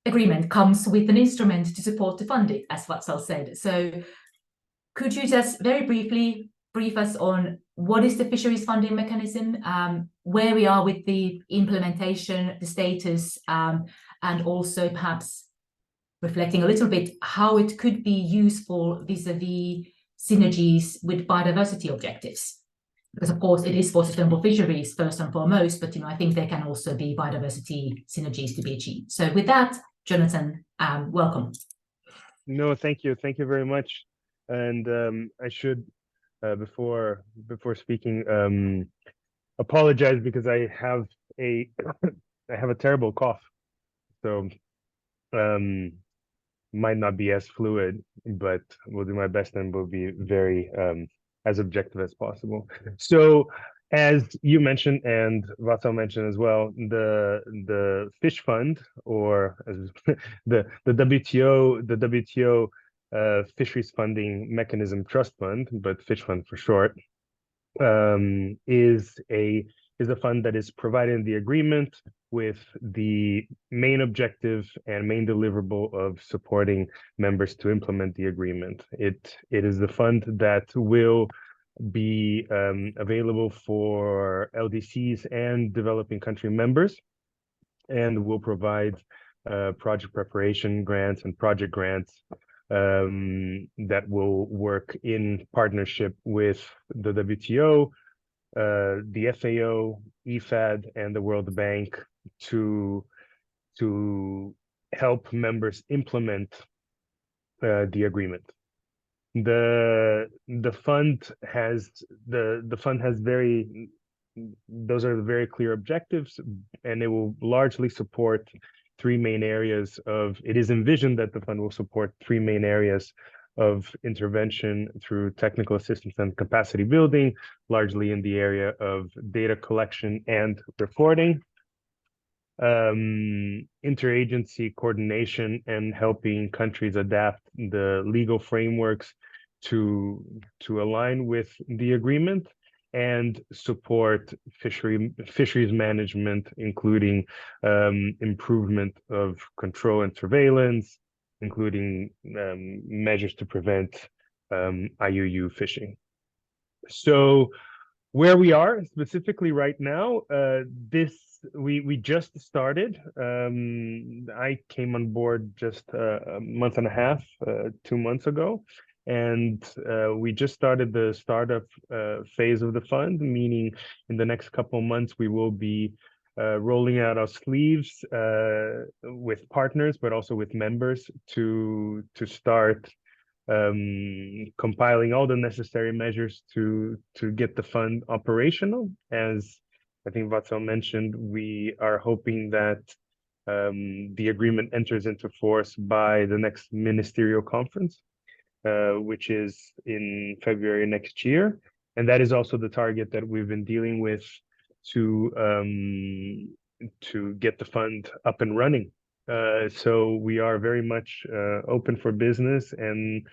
agreement comes with an instrument to support to fund it, as Vatsal said. So could you just very briefly brief us on what is the fisheries funding mechanism, where we are with the implementation, the status, and also perhaps reflecting a little bit how it could be useful vis-a-vis synergies with biodiversity objectives. Because of course it is for sustainable fisheries first and foremost, but I think there can also be biodiversity synergies to be achieved. So with that, Jonathan, welcome. No, thank you very much. And I should before speaking apologize because I have a terrible cough, so might not be as fluid, but will do my best and will be very as objective as possible. So as you mentioned and Vatsal mentioned as well, the fish fund, or as the WTO fisheries funding mechanism trust fund, but fish fund for short, is a fund that is provided in the agreement with the main objective and main deliverable of supporting members to implement the agreement. It is the fund that will be available for LDCs and developing country members, and will provide project preparation grants and project grants that will work in partnership with the WTO, the FAO, IFAD, and the World Bank to help members implement the agreement. The fund has those are the very clear objectives, and it will largely support three main areas of. It is envisioned that the fund will support three main areas of intervention through technical assistance and capacity building, largely in the area of data collection and reporting, interagency coordination and helping countries adapt the legal frameworks to align with the agreement, and support fisheries management, including improvement of control and surveillance, including measures to prevent IUU fishing. So where we are specifically right now, we just started. I came on board just a month and a half, 2 months ago. And we just started the startup phase of the fund, meaning in the next couple of months, we will be rolling out our sleeves with partners, but also with members to start compiling all the necessary measures to get the fund operational. As I think Vatsal mentioned, we are hoping that the agreement enters into force by the next ministerial conference, which is in February next year. And that is also the target that we've been dealing with to get the fund up and running. So we are very much open for business and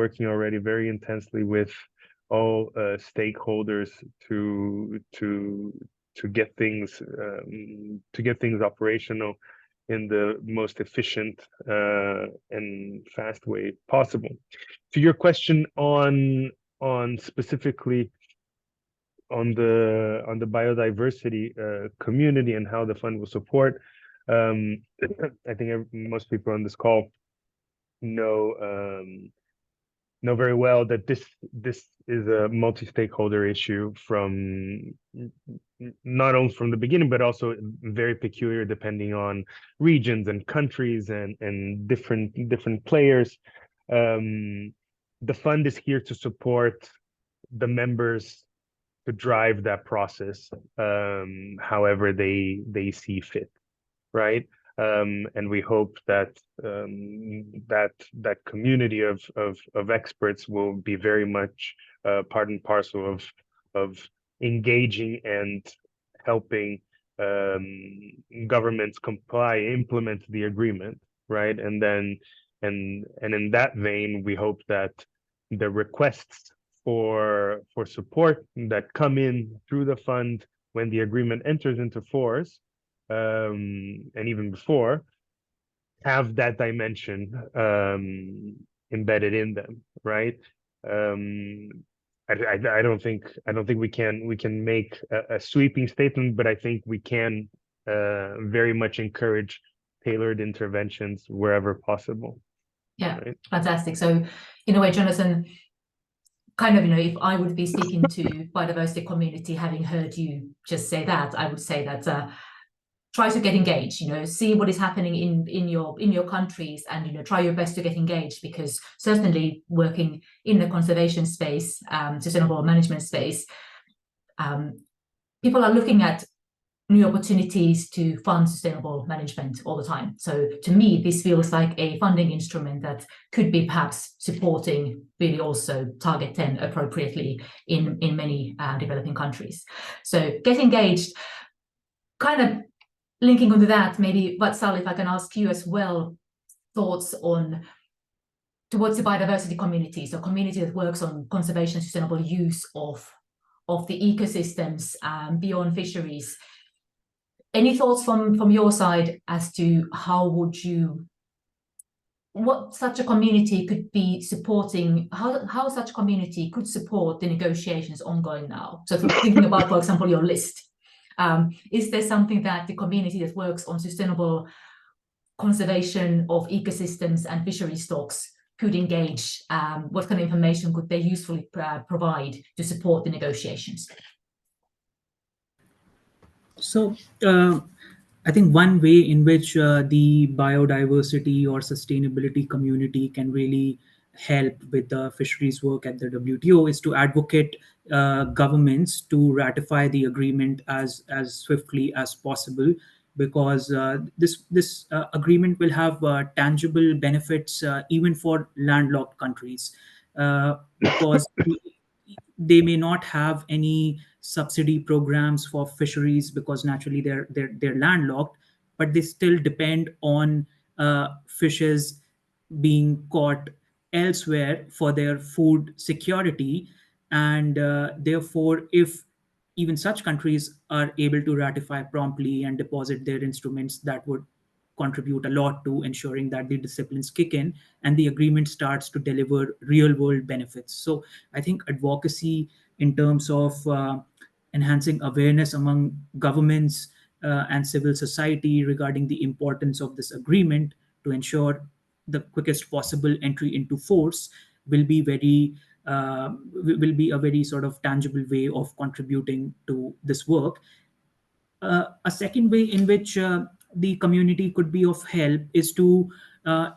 working already very intensely with all stakeholders to get things operational in the most efficient and fast way possible. To your question on specifically on the biodiversity community and how the fund will support, I think most people on this call know very well that this is a multi-stakeholder issue from not only from the beginning, but also very peculiar depending on regions and countries and different players. The fund is here to support the members to drive that process however they see fit, right? And we hope that that community of experts will be very much part and parcel of engaging and helping governments implement the agreement, right? And in that vein, we hope that the requests for support that come in through the fund when the agreement enters into force, and even before, have that dimension embedded in them, right? I don't think we can make a sweeping statement, but I think we can very much encourage tailored interventions wherever possible. Yeah, right? Fantastic. So in a way, Jonathan, kind of, if I would be speaking to biodiversity community, having heard you just say that, I would say that try to get engaged, see what is happening in your countries, and try your best to get engaged, because certainly working in the conservation space, sustainable management space, people are looking at new opportunities to fund sustainable management all the time. So to me, this feels like a funding instrument that could be perhaps supporting really also Target 10 appropriately in many developing countries. So get engaged. Kind of linking onto that, maybe, Vatsal, if I can ask you as well, thoughts on towards the biodiversity community, so community that works on conservation, sustainable use of the ecosystems beyond fisheries. Any thoughts from your side as to what such a community could be supporting, how such a community could support the negotiations ongoing now? So thinking about, for example, your list, is there something that the community that works on sustainable conservation of ecosystems and fishery stocks could engage? What kind of information could they usefully provide to support the negotiations? So I think one way in which the biodiversity or sustainability community can really help with the fisheries work at the WTO is to advocate governments to ratify the agreement as swiftly as possible, because this agreement will have tangible benefits even for landlocked countries, because they may not have any subsidy programs for fisheries because naturally they're landlocked, but they still depend on fishes being caught elsewhere for their food security. And therefore, if even such countries are able to ratify promptly and deposit their instruments, that would contribute a lot to ensuring that the disciplines kick in and the agreement starts to deliver real world benefits. So I think advocacy in terms of enhancing awareness among governments and civil society regarding the importance of this agreement to ensure the quickest possible entry into force will be a very sort of tangible way of contributing to this work. A second way in which the community could be of help is to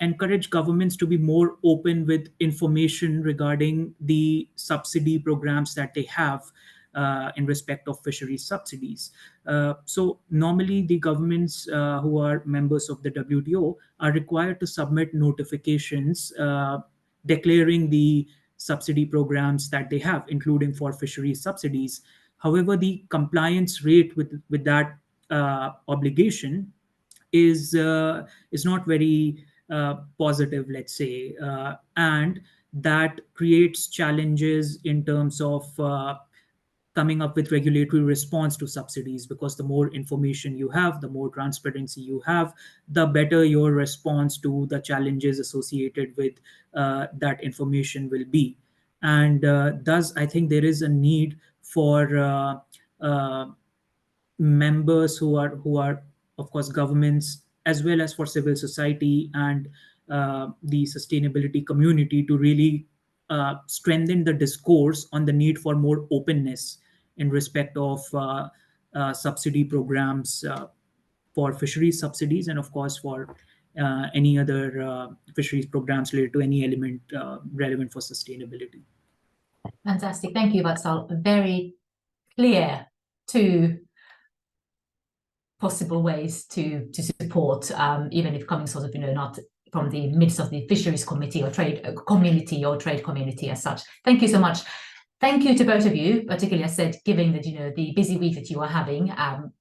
encourage governments to be more open with information regarding the subsidy programs that they have in respect of fisheries subsidies. So normally the governments who are members of the WTO are required to submit notifications declaring the subsidy programs that they have, including for fisheries subsidies. However, the compliance rate with that obligation is not very positive, let's say, and that creates challenges in terms of coming up with regulatory response to subsidies, because the more information you have, the more transparency you have, the better your response to the challenges associated with that information will be. And thus, I think there is a need for members who are of course governments, as well as for civil society and the sustainability community, to really strengthen the discourse on the need for more openness in respect of subsidy programs for fisheries subsidies, and of course for any other fisheries programs related to any element relevant for sustainability. Fantastic. Thank you, Vatsal. Very clear two possible ways to support, even if coming sort of, not from the midst of the fisheries committee or trade community or trade community as such. Thank you so much. Thank you to both of you, particularly, as said, given that, the busy week that you are having,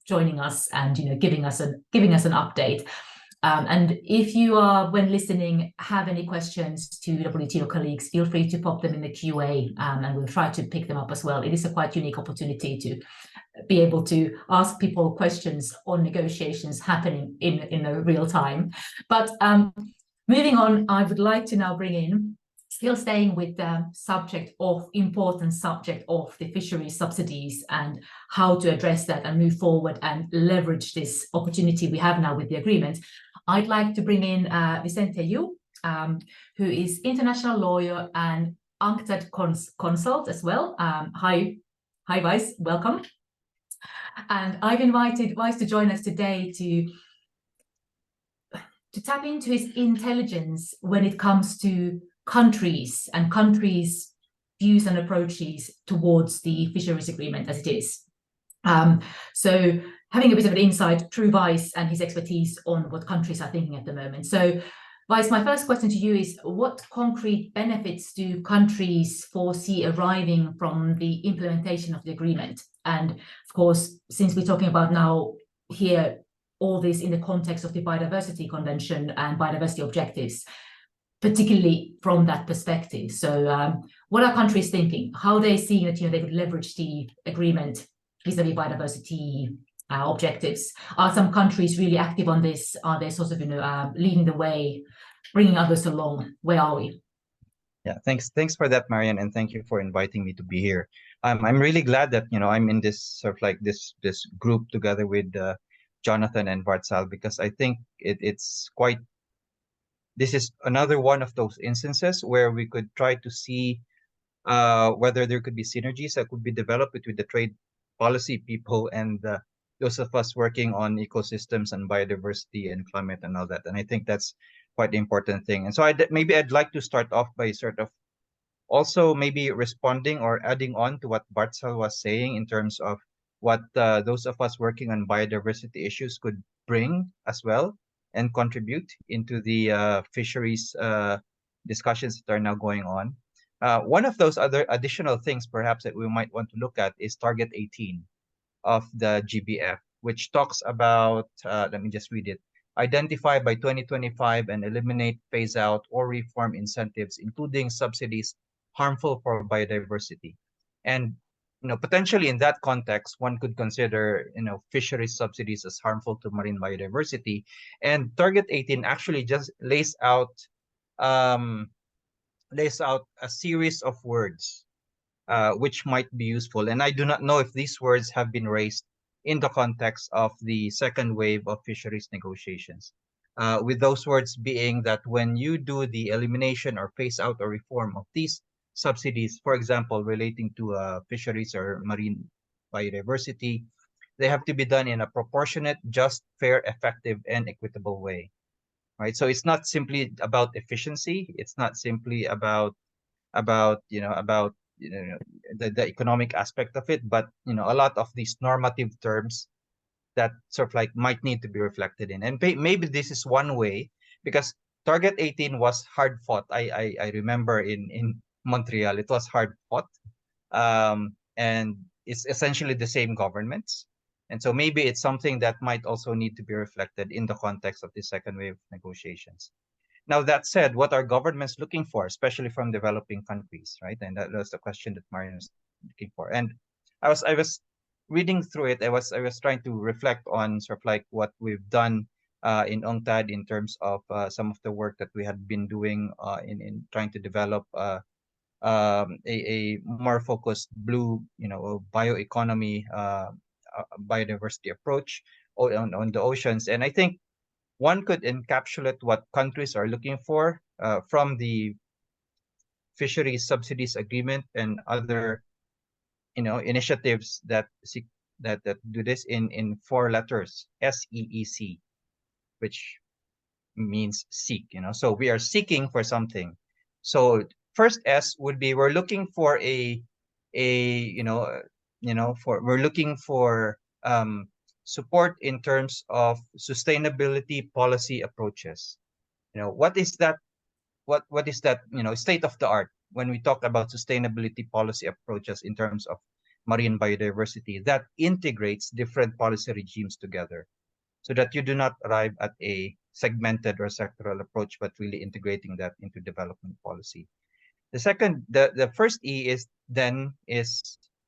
joining us and, giving us an update. And if you are, when listening, have any questions to WTO colleagues, feel free to pop them in the QA, and we'll try to pick them up as well. It is a quite unique opportunity to be able to ask people questions on negotiations happening in a real time. But moving on, I would like to now bring in, still staying with the important subject of the fisheries subsidies and how to address that and move forward and leverage this opportunity we have now with the agreement. I'd like to bring in Vicente Yu, who is international lawyer and UNCTAD consult as well. Hi, Vice, welcome. And I've invited Vice to join us today to tap into his intelligence when it comes to countries and countries' views and approaches towards the fisheries agreement as it is. So having a bit of an insight through Vice and his expertise on what countries are thinking at the moment. So Vice, my first question to you is, what concrete benefits do countries foresee arriving from the implementation of the agreement? And of course, since we're talking about now here, all this in the context of the Biodiversity Convention and biodiversity objectives, particularly from that perspective. So what are countries thinking? How are they seeing that they could leverage the agreement vis-a-vis biodiversity objectives? Are some countries really active on this? Are they sort of leading the way, bringing others along? Where are we? Yeah, thanks for that, Marian, and thank you for inviting me to be here. I'm really glad that I'm in this sort of like this group together with Jonathan and Vartsal, because I think this is another one of those instances where we could try to see whether there could be synergies that could be developed between the trade policy people and those of us working on ecosystems and biodiversity and climate and all that. And I think that's quite an important thing. And so maybe I'd like to start off by sort of also maybe responding or adding on to what Vartsal was saying in terms of what those of us working on biodiversity issues could bring as well and contribute into the fisheries discussions that are now going on. One of those other additional things perhaps that we might want to look at is Target 18 of the GBF, which talks about, let me just read it, identify by 2025 and eliminate, phase out, or reform incentives, including subsidies harmful for biodiversity. And potentially in that context, one could consider fisheries subsidies as harmful to marine biodiversity. And Target 18 actually just lays out a series of words which might be useful. And I do not know if these words have been raised in the context of the second wave of fisheries negotiations. With those words being that when you do the elimination or phase out or reform of these subsidies, for example, relating to fisheries or marine biodiversity, they have to be done in a proportionate, just, fair, effective, and equitable way. Right? So it's not simply about efficiency. It's not simply about the economic aspect of it, but a lot of these normative terms that sort of like might need to be reflected in. And maybe this is one way, because Target 18 was hard fought. I remember in Montreal, it was hard fought, and it's essentially the same governments. And so maybe it's something that might also need to be reflected in the context of the second wave negotiations. Now, that said, what are governments looking for, especially from developing countries, right? And that was the question that Marian was looking for. And I was reading through it. I was trying to reflect on sort of like what we've done in UNCTAD in terms of some of the work that we had been doing in trying to develop a more focused blue, bioeconomy, biodiversity approach on the oceans. And I think one could encapsulate what countries are looking for from the fisheries subsidies agreement and other initiatives that do this in 4 letters, SEEC, which means seek. So we are seeking for something. So first S would be we're looking for we're looking for support in terms of sustainability policy approaches. What is that? What is that? State of the art when we talk about sustainability policy approaches in terms of marine biodiversity that integrates different policy regimes together, so that you do not arrive at a segmented or sectoral approach, but really integrating that into development policy. The first E is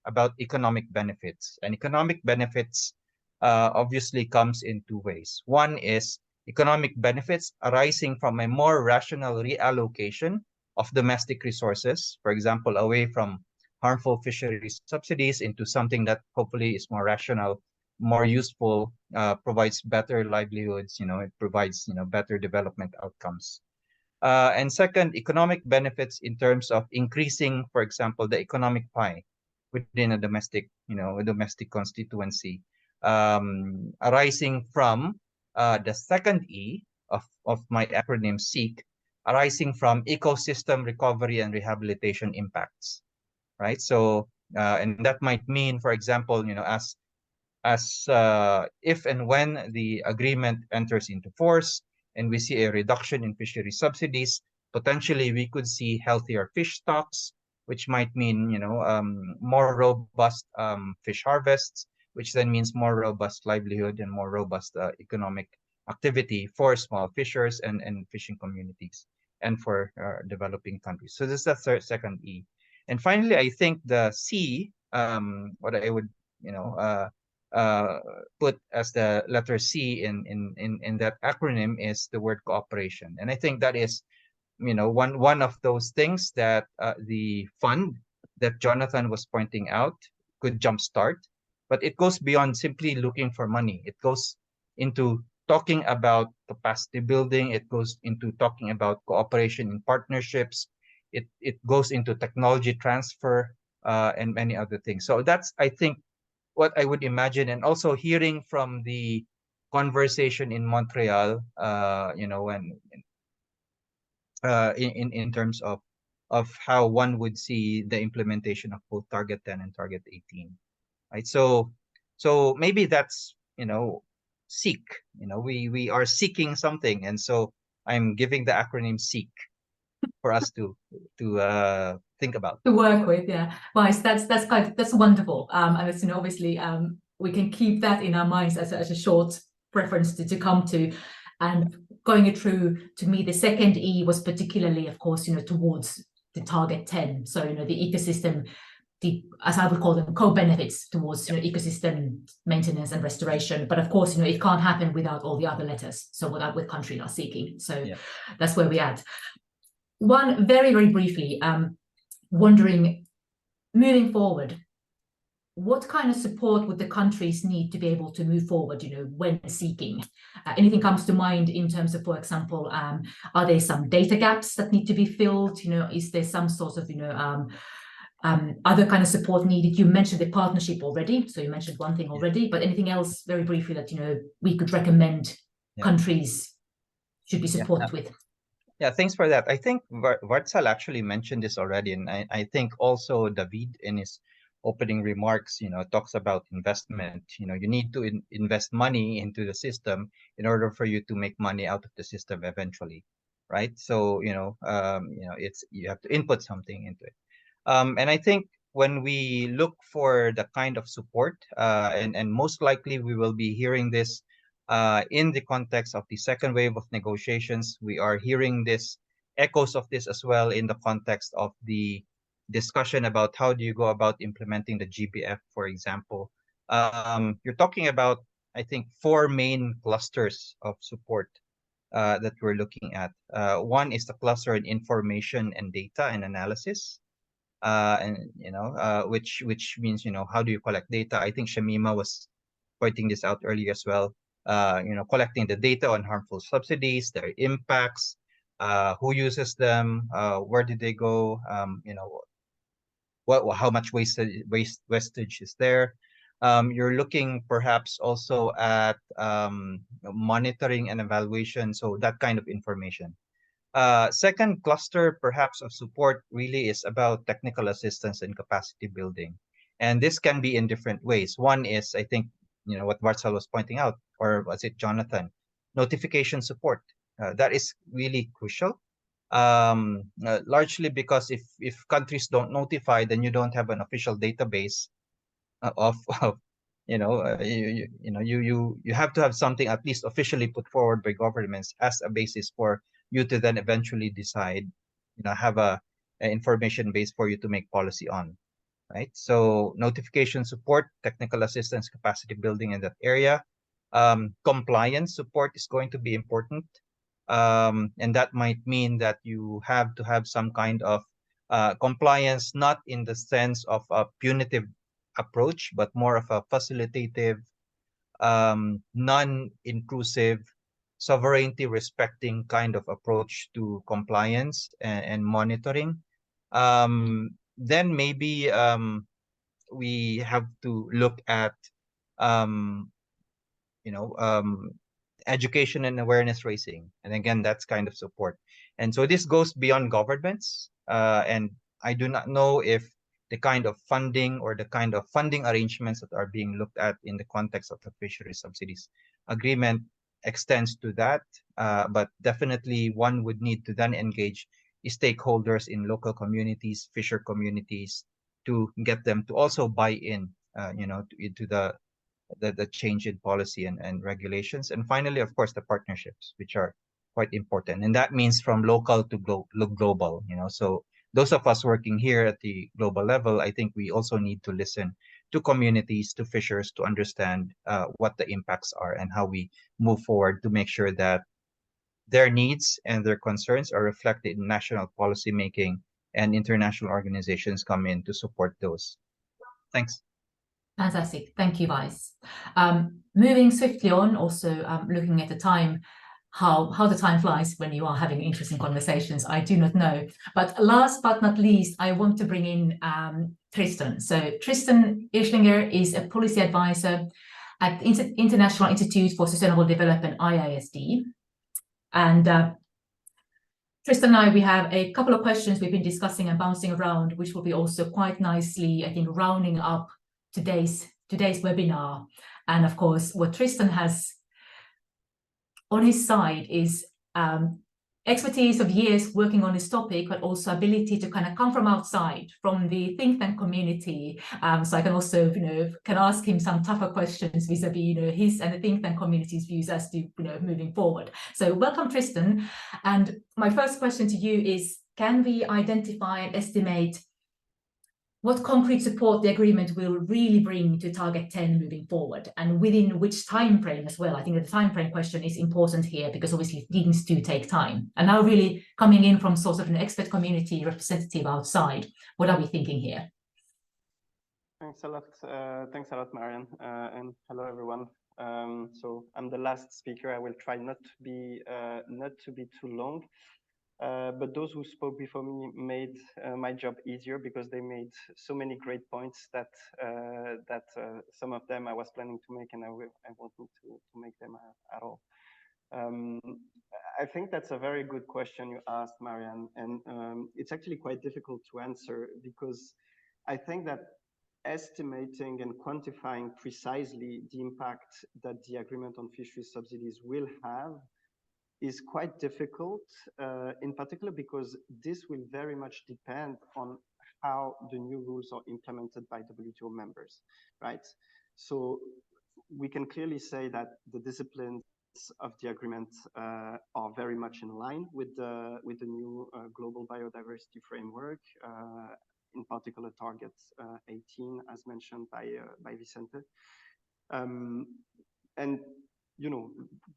about economic benefits, and economic benefits obviously comes in 2 ways. One is economic benefits arising from a more rational reallocation of domestic resources, for example, away from harmful fisheries subsidies into something that hopefully is more rational, more useful, provides better livelihoods, it provides, better development outcomes. And second, economic benefits in terms of increasing, for example, the economic pie within a domestic, a domestic constituency, arising from the second E of my acronym SEEK, arising from ecosystem recovery and rehabilitation impacts, right? So, and that might mean, for example, as if and when the agreement enters into force and we see a reduction in fishery subsidies, potentially we could see healthier fish stocks, which might mean, more robust fish harvests, which then means more robust livelihood and more robust economic activity for small fishers and fishing communities and for developing countries. So this is the second E. And finally, I think the C, what I would, put as the letter C in that acronym is the word cooperation. And I think that is, one of those things that the fund that Jonathan was pointing out could jumpstart, but it goes beyond simply looking for money. It goes into talking about capacity building. It goes into talking about cooperation in partnerships. It goes into technology transfer and many other things. So that's, I think, what I would imagine. And also hearing from the conversation in Montreal, when in terms of how one would see the implementation of both Target 10 and Target 18, right? So maybe that's, seek. We are seeking something, and so I'm giving the acronym SEEK for us to think about, to work with. Yeah, nice. That's wonderful. And it's, obviously we can keep that in our minds as a short reference to come to. And going it through, to me, the second E was particularly, of course, towards the Target 10. So, the ecosystem, as I would call them, co-benefits towards ecosystem maintenance and restoration. But of course, it can't happen without all the other letters. So without with countries are seeking. So that's where we're at. One, very, very briefly, wondering, moving forward, what kind of support would the countries need to be able to move forward, when seeking? Anything comes to mind in terms of, for example, are there some data gaps that need to be filled? Is there some sort of, other kind of support needed? You mentioned the partnership already, so you mentioned one thing already, but anything else very briefly that, we could recommend countries should be supported with? Yeah, thanks for that. I think Vartsal actually mentioned this already, and I think also David in his opening remarks, talks about investment. You need to invest money into the system in order for you to make money out of the system eventually, right? So it's, you have to input something into it. And I think when we look for the kind of support, and most likely we will be hearing this in the context of the second wave of negotiations. We are hearing this, echoes of this as well in the context of the discussion about how do you go about implementing the GBF, for example. You're talking about, I think, 4 main clusters of support that we're looking at. One is the cluster in information and data and analysis. Which means, how do you collect data? I think Shamima was pointing this out earlier as well. Collecting the data on harmful subsidies, their impacts, who uses them, where did they go, how much wastage is there. You're looking perhaps also at monitoring and evaluation, so that kind of information. Second cluster perhaps of support really is about technical assistance and capacity building. And this can be in different ways. One is, I think, what Vartsal was pointing out, or was it Jonathan? Notification support. That is really crucial. Largely because if countries don't notify, then you don't have an official database of you have to have something at least officially put forward by governments as a basis for you to then eventually decide, have an information base for you to make policy on, right? So notification support, technical assistance, capacity building in that area. Compliance support is going to be important. And that might mean that you have to have some kind of compliance, not in the sense of a punitive approach, but more of a facilitative, non-intrusive sovereignty respecting kind of approach to compliance and monitoring, then maybe we have to look at um, education and awareness raising. And again, that's kind of support. And so this goes beyond governments. And I do not know if the kind of funding or the kind of funding arrangements that are being looked at in the context of the fisheries subsidies agreement extends to that. But definitely one would need to then engage stakeholders in local communities, fisher communities, to get them to also buy in, into the change in policy and regulations. And finally, of course, the partnerships, which are quite important. And that means from local to global, So those of us working here at the global level, I think we also need to listen to communities, to fishers, to understand what the impacts are and how we move forward to make sure that their needs and their concerns are reflected in national policy making, and international organizations come in to support those. Thanks. Fantastic. Thank you, Vice. Moving swiftly on, also looking at the time, how the time flies when you are having interesting conversations, I do not know. But last but not least, I want to bring in Tristan. So Tristan Irschlinger is a policy advisor at the International Institute for Sustainable Development, IISD. And Tristan and I, we have a couple of questions we've been discussing and bouncing around, which will be also quite nicely, I think, rounding up today's webinar. And of course, what Tristan has on his side is expertise of years working on this topic, but also ability to kind of come from outside, from the think tank community. So I can also, can ask him some tougher questions vis-a-vis, his and the think tank community's views as to, moving forward. So welcome, Tristan. And my first question to you is, can we identify and estimate what concrete support the agreement will really bring to Target 10 moving forward, and within which time frame as well? I think that the time frame question is important here, because obviously things do take time. And now really coming in from sort of an expert community representative outside, what are we thinking here? Thanks a lot, Marian, and hello everyone. So I'm the last speaker. I will try not to be too long. But those who spoke before me made my job easier, because they made so many great points that some of them I was planning to make, and I won't need to make them at all. I think that's a very good question you asked, Marianne, and it's actually quite difficult to answer, because I think that estimating and quantifying precisely the impact that the agreement on fisheries subsidies will have is quite difficult, in particular because this will very much depend on how the new rules are implemented by WTO members, right? So we can clearly say that the disciplines of the agreement are very much in line with the new global biodiversity framework, in particular target 18, as mentioned by Vicente. And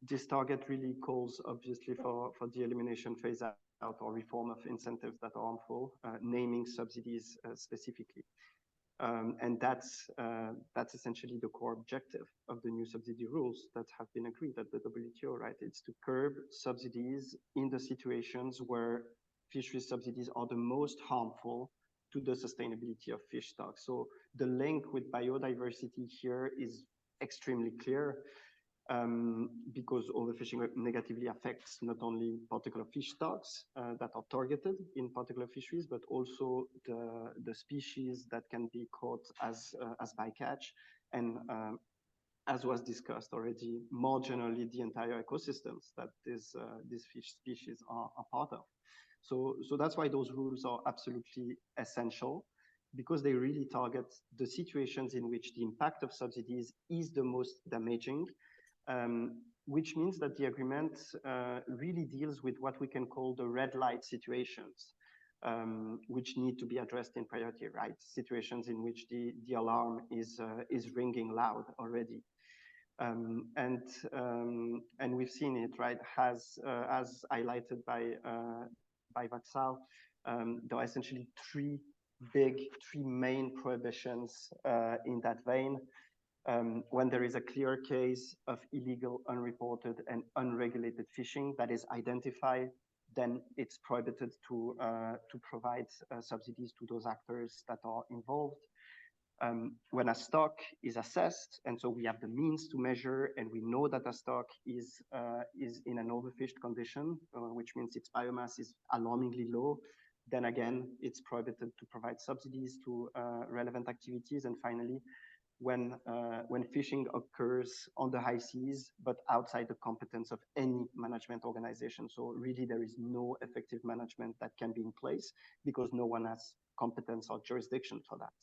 this target really calls obviously for the elimination, phase out, or reform of incentives that are harmful, naming subsidies specifically. And that's essentially the core objective of the new subsidy rules that have been agreed at the WTO, right? It's to curb subsidies in the situations where fisheries subsidies are the most harmful to the sustainability of fish stocks. So the link with biodiversity here is extremely clear. Because overfishing negatively affects not only particular fish stocks that are targeted in particular fisheries, but also the species that can be caught as bycatch, and as was discussed already, more generally the entire ecosystems that these fish species are part of. So that's why those rules are absolutely essential, because they really target the situations in which the impact of subsidies is the most damaging. Which means that the agreement really deals with what we can call the red light situations, which need to be addressed in priority, right? Situations in which the alarm is ringing loud already. And we've seen it, right? As highlighted by Vatsal, there are essentially three main prohibitions in that vein. When there is a clear case of illegal, unreported, and unregulated fishing that is identified, then it's prohibited to provide subsidies to those actors that are involved. When a stock is assessed, and so we have the means to measure, and we know that a stock is in an overfished condition, which means its biomass is alarmingly low, then again, it's prohibited to provide subsidies to relevant activities. And finally, when fishing occurs on the high seas, but outside the competence of any management organization. So really there is no effective management that can be in place because no one has competence or jurisdiction for that.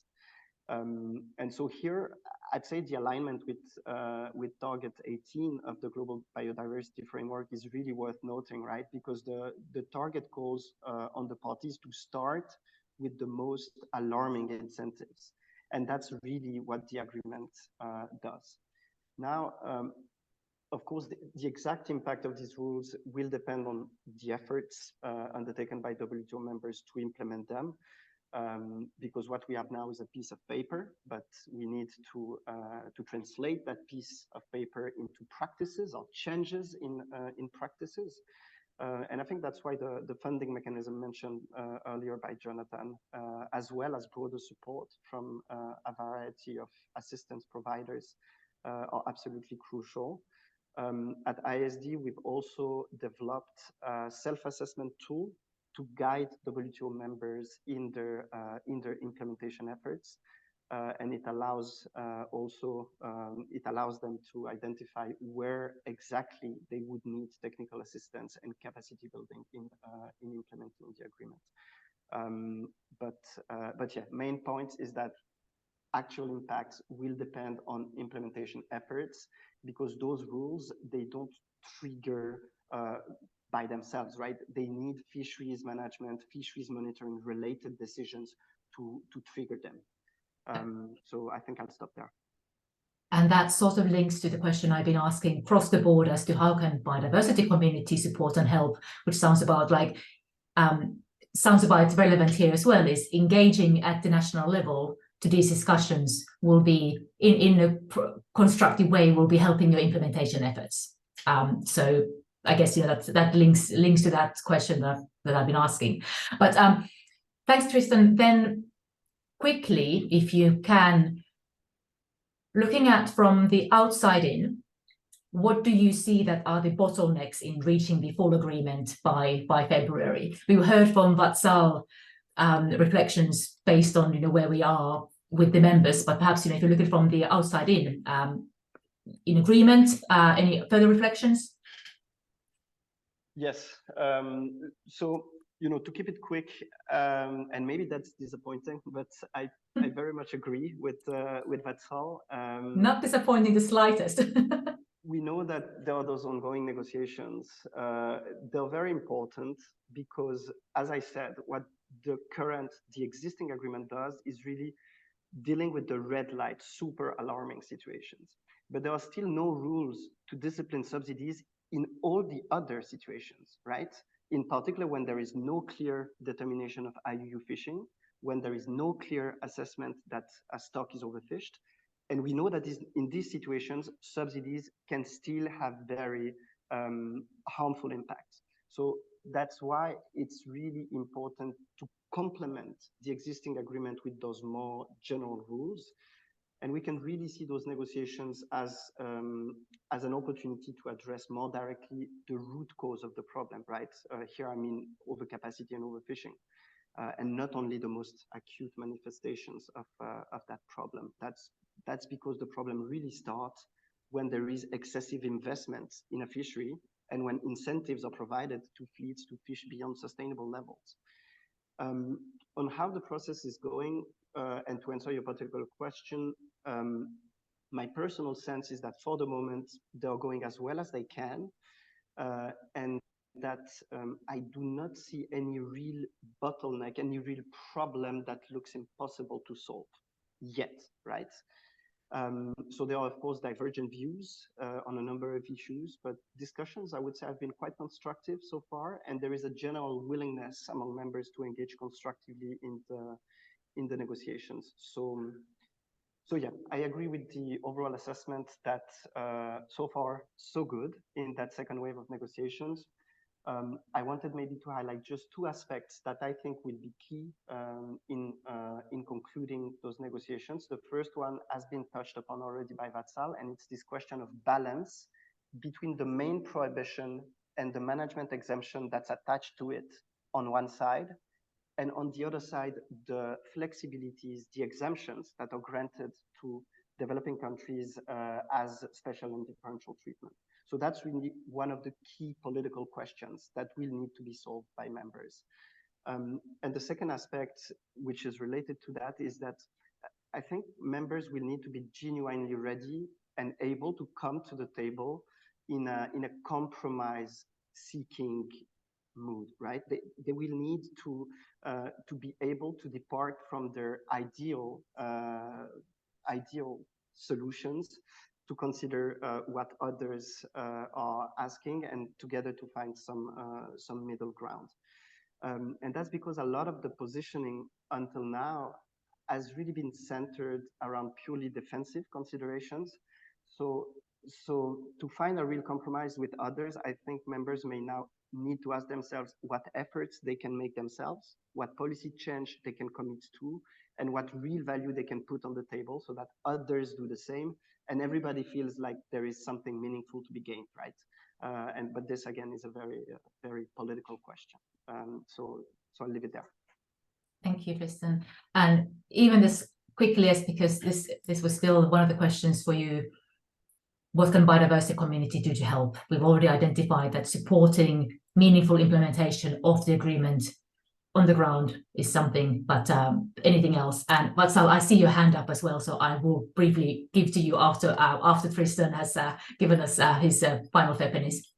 And so here, I'd say the alignment with target 18 of the global biodiversity framework is really worth noting, right? Because the target calls on the parties to start with the most alarming incentives. And that's really what the agreement does. Now, of course, the exact impact of these rules will depend on the efforts undertaken by WTO members to implement them. Because what we have now is a piece of paper, but we need to translate that piece of paper into practices or changes in practices. And I think that's why the funding mechanism mentioned earlier by Jonathan, as well as broader support from a variety of assistance providers are absolutely crucial. At ISD, we've also developed a self-assessment tool to guide WTO members in their implementation efforts, and it allows them to identify where exactly they would need technical assistance and capacity building in implementing the agreement. But yeah, main point is that actual impacts will depend on implementation efforts because those rules, they don't trigger by themselves, right? They need fisheries management, fisheries monitoring related decisions to trigger them. So I think I'll stop there. And that sort of links to the question I've been asking across the board as to how can biodiversity community support and help, which sounds about relevant here as well, is engaging at the national level to these discussions will be in a constructive way will be helping your implementation efforts. So I guess that links to that question that I've been asking. But thanks, Tristan. Then quickly, if you can, looking at from the outside in, what do you see that are the bottlenecks in reaching the full agreement by February? We heard from Vatsal reflections based on where we are with the members, but perhaps if you look at it from the outside in agreement, any further reflections? Yes. So to keep it quick, and maybe that's disappointing, but I very much agree with Vatsal. Not disappointing the slightest. We know that there are those ongoing negotiations. They're very important because, as I said, what the existing agreement does is really dealing with the red light, super alarming situations. But there are still no rules to discipline subsidies in all the other situations, right? In particular, when there is no clear determination of IUU fishing, when there is no clear assessment that a stock is overfished. And we know that in these situations, subsidies can still have very harmful impacts. So that's why it's really important to complement the existing agreement with those more general rules. And we can really see those negotiations as an opportunity to address more directly the root cause of the problem, right? Here, I mean, overcapacity and overfishing, and not only the most acute manifestations of that problem. That's because the problem really starts when there is excessive investment in a fishery and when incentives are provided to fleets to fish beyond sustainable levels. On how the process is going, and to answer your particular question, my personal sense is that for the moment, they're going as well as they can, and that I do not see any real bottleneck, any real problem that looks impossible to solve yet, right? So there are, of course, divergent views on a number of issues, but discussions, I would say, have been quite constructive so far, and there is a general willingness among members to engage constructively in the negotiations. So So yeah, I agree with the overall assessment that so far so good in that second wave of negotiations. I wanted maybe to highlight just two aspects that I think will be key in concluding those negotiations. The first one has been touched upon already by Vatsal, and it's this question of balance between the main prohibition and the management exemption that's attached to it on one side, and on the other side, the flexibilities, the exemptions that are granted to developing countries as special and differential treatment. So that's really one of the key political questions that will need to be solved by members. And the second aspect, which is related to that, is that I think members will need to be genuinely ready and able to come to the table in a compromise seeking mood, right? They will need to be able to depart from their ideal solutions to consider what others are asking, and together to find some middle ground. And that's because a lot of the positioning until now has really been centered around purely defensive considerations. So to find a real compromise with others, I think members may now need to ask themselves what efforts they can make themselves, what policy change they can commit to, and what real value they can put on the table so that others do the same, and everybody feels like there is something meaningful to be gained, right? But this again is a very political question. So I'll leave it there. Thank you, Tristan. And even this quickly, as because this was still one of the questions for you. What can biodiversity community do to help? We've already identified that supporting meaningful implementation of the agreement on the ground is something, but anything else? And Vatsal, I see your hand up as well, so I will briefly give to you after Tristan has given us his final fairness.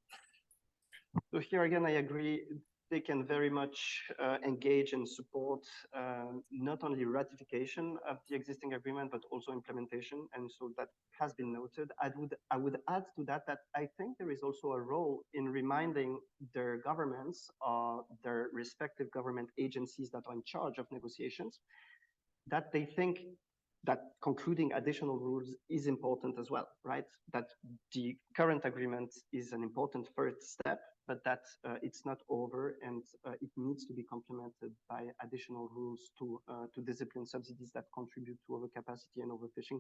So here again, I agree. They can very much engage and support not only ratification of the existing agreement, but also implementation. And so that has been noted. I would add to that I think there is also a role in reminding their governments or their respective government agencies that are in charge of negotiations that they think that concluding additional rules is important as well, right? That the current agreement is an important first step, but that it's not over, and it needs to be complemented by additional rules to discipline subsidies that contribute to overcapacity and overfishing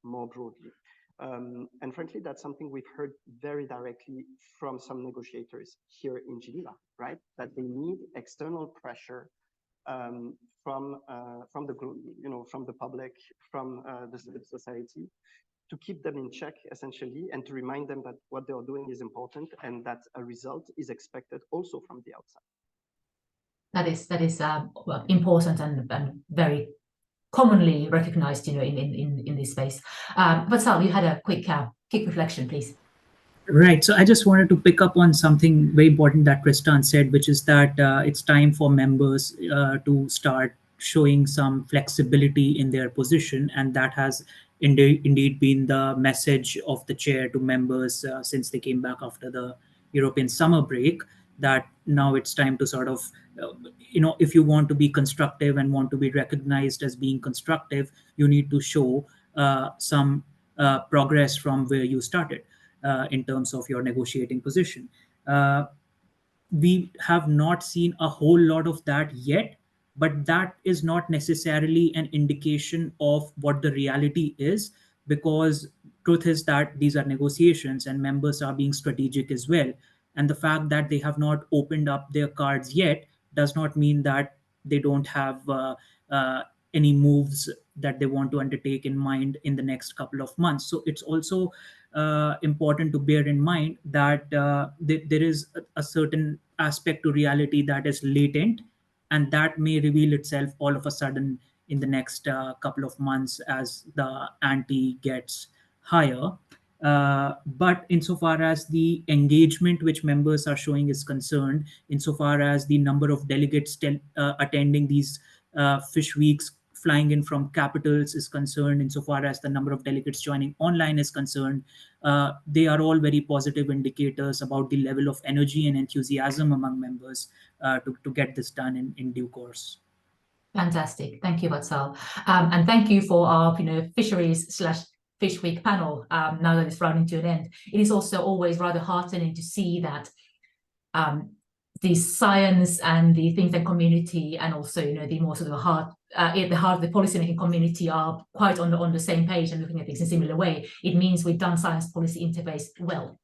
more broadly. And frankly, that's something we've heard very directly from some negotiators here in Geneva, right? That they need external pressure from the group, from the public, from the civil society, to keep them in check, essentially, and to remind them that what they are doing is important and that a result is expected also from the outside. That is important and very commonly recognized, in this space. But Sal, you had a quick reflection, please. Right. So I just wanted to pick up on something very important that Tristan said, which is that it's time for members to start showing some flexibility in their position. And that has indeed been the message of the chair to members since they came back after the European summer break, that now it's time to sort of, if you want to be constructive and want to be recognized as being constructive, you need to show some progress from where you started. In terms of your negotiating position. We have not seen a whole lot of that yet, but that is not necessarily an indication of what the reality is, because truth is that these are negotiations and members are being strategic as well. And the fact that they have not opened up their cards yet does not mean that they don't have any moves that they want to undertake in mind in the next couple of months. So it's also important to bear in mind that there is a certain aspect to reality that is latent, and that may reveal itself all of a sudden in the next couple of months as the ante gets higher. But insofar as the engagement which members are showing is concerned, insofar as the number of delegates attending these fish weeks, flying in from capitals is concerned, insofar as the number of delegates joining online is concerned, they are all very positive indicators about the level of energy and enthusiasm among members to get this done in due course. Fantastic. Thank you, Vatsal. And thank you for our fisheries/fish week panel, now that it's running to an end. It is also always rather heartening to see that the science and the think tank community, and also the more sort of at the heart of the policymaking community, are quite on the same page and looking at things in a similar way. It means we've done science policy interface well.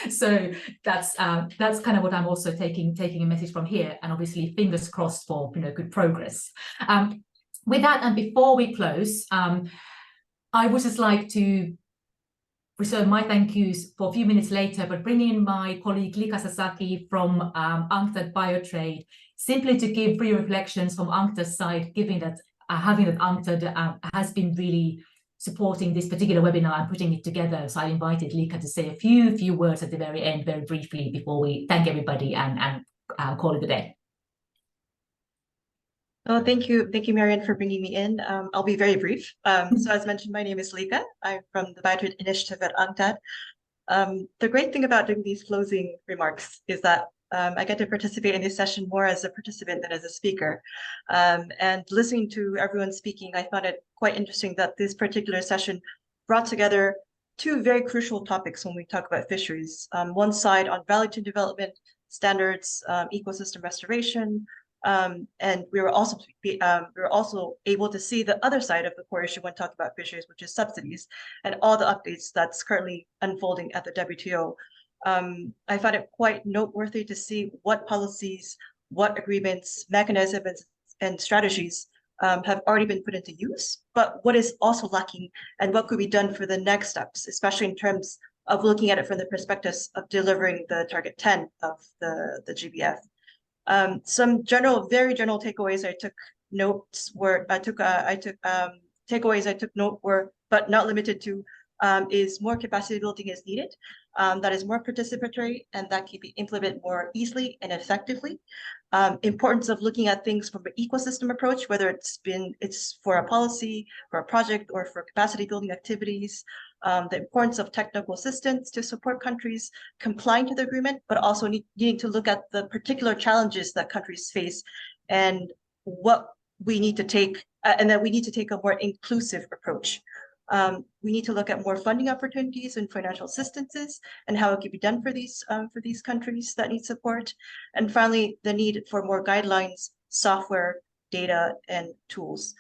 So that's kind of what I'm also taking a message from here, and obviously fingers crossed for good progress. With that, and before we close, I would just like to reserve my thank yous for a few minutes later, but bring in my colleague Lika Sasaki from UNCTAD Biotrade, simply to give free reflections from UNCTAD's side, given that having that UNCTAD has been really supporting this particular webinar and putting it together. So I invited Lika to say a few words at the very end, very briefly, before we thank everybody and call it a day. Oh, thank you, Marianne, for bringing me in. I'll be very brief. So as mentioned, my name is Lika. I'm from the Biotrade Initiative at UNCTAD. The great thing about doing these closing remarks is that I get to participate in this session more as a participant than as a speaker. And listening to everyone speaking, I found it quite interesting that this particular session brought together two very crucial topics when we talk about fisheries. One side on value chain development, standards, ecosystem restoration, and we were also able to see the other side of the core issue when talking about fisheries, which is subsidies, and all the updates that's currently unfolding at the WTO. I found it quite noteworthy to see what policies, what agreements, mechanisms, and strategies have already been put into use, but what is also lacking and what could be done for the next steps, especially in terms of looking at it from the perspectives of delivering the target 10 of the GBF. Some very general takeaways I took notes were takeaways I took note were, but not limited to, is more capacity building is needed. That is more participatory and that can be implemented more easily and effectively. Importance of looking at things from an ecosystem approach, whether it's for a policy, for a project, or for capacity building activities. The importance of technical assistance to support countries complying to the agreement, but also needing to look at the particular challenges that countries face and what we need to take, and that we need to take a more inclusive approach. We need to look at more funding opportunities and financial assistances and how it can be done for these countries that need support. And finally, the need for more guidelines, software, data, and tools.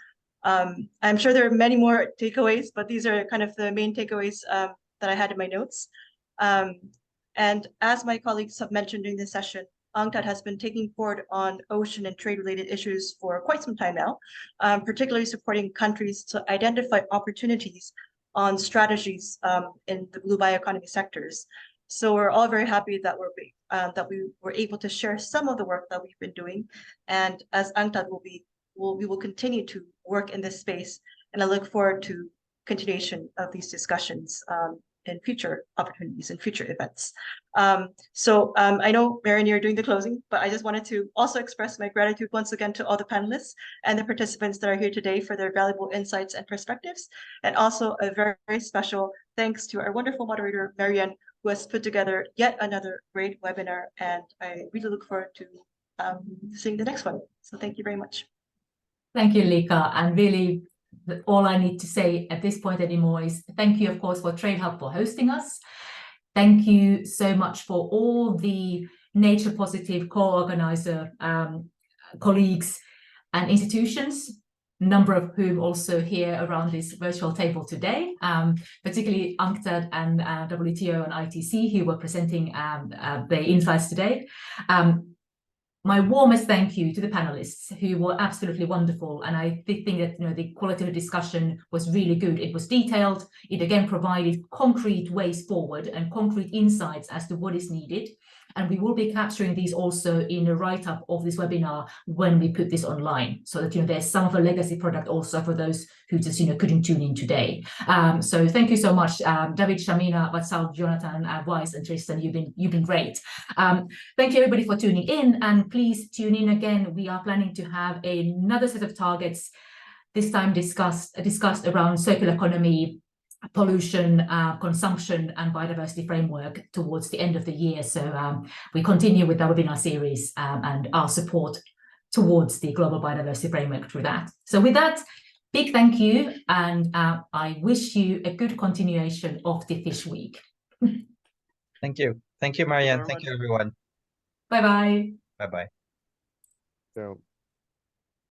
I'm sure there are many more takeaways, but these are kind of the main takeaways that I had in my notes. And as my colleagues have mentioned during this session, UNCTAD has been taking forward on ocean and trade-related issues for quite some time now, particularly supporting countries to identify opportunities on strategies in the blue bioeconomy sectors. So we're all very happy that we were able to share some of the work that we've been doing, and as UNCTAD we will continue to work in this space, and I look forward to continuation of these discussions in future opportunities and future events. I know, Marianne, you're doing the closing, but I just wanted to also express my gratitude once again to all the panelists and the participants that are here today for their valuable insights and perspectives, and also a very, very special thanks to our wonderful moderator, Marianne, who has put together yet another great webinar, and I really look forward to seeing the next one. So thank you very much. Thank you, Lika. And really, all I need to say at this point anymore is thank you, of course, for Trade Hub for hosting us. Thank you so much for all the Nature Positive co-organizer colleagues and institutions, a number of whom also here around this virtual table today, particularly UNCTAD and WTO and ITC, who were presenting their insights today. My warmest thank you to the panelists, who were absolutely wonderful. And I think that the quality of the discussion was really good. It was detailed. It again provided concrete ways forward and concrete insights as to what is needed. And we will be capturing these also in a write-up of this webinar when we put this online, so that there's some of a legacy product also for those who just couldn't tune in today. So thank you so much, David, Shamina, Vatsal, Jonathan, Weiss, and Tristan. You've been great. Thank you everybody for tuning in, and please tune in again. We are planning to have another set of targets, this time discussed around circular economy, pollution, consumption, and biodiversity framework towards the end of the year. So we continue with our webinar series and our support towards the global biodiversity framework through that. So with that, big thank you, and I wish you a good continuation of the Fish Week. Thank you. Thank you, Marianne. Thank you, everyone. Bye-bye. Bye-bye. So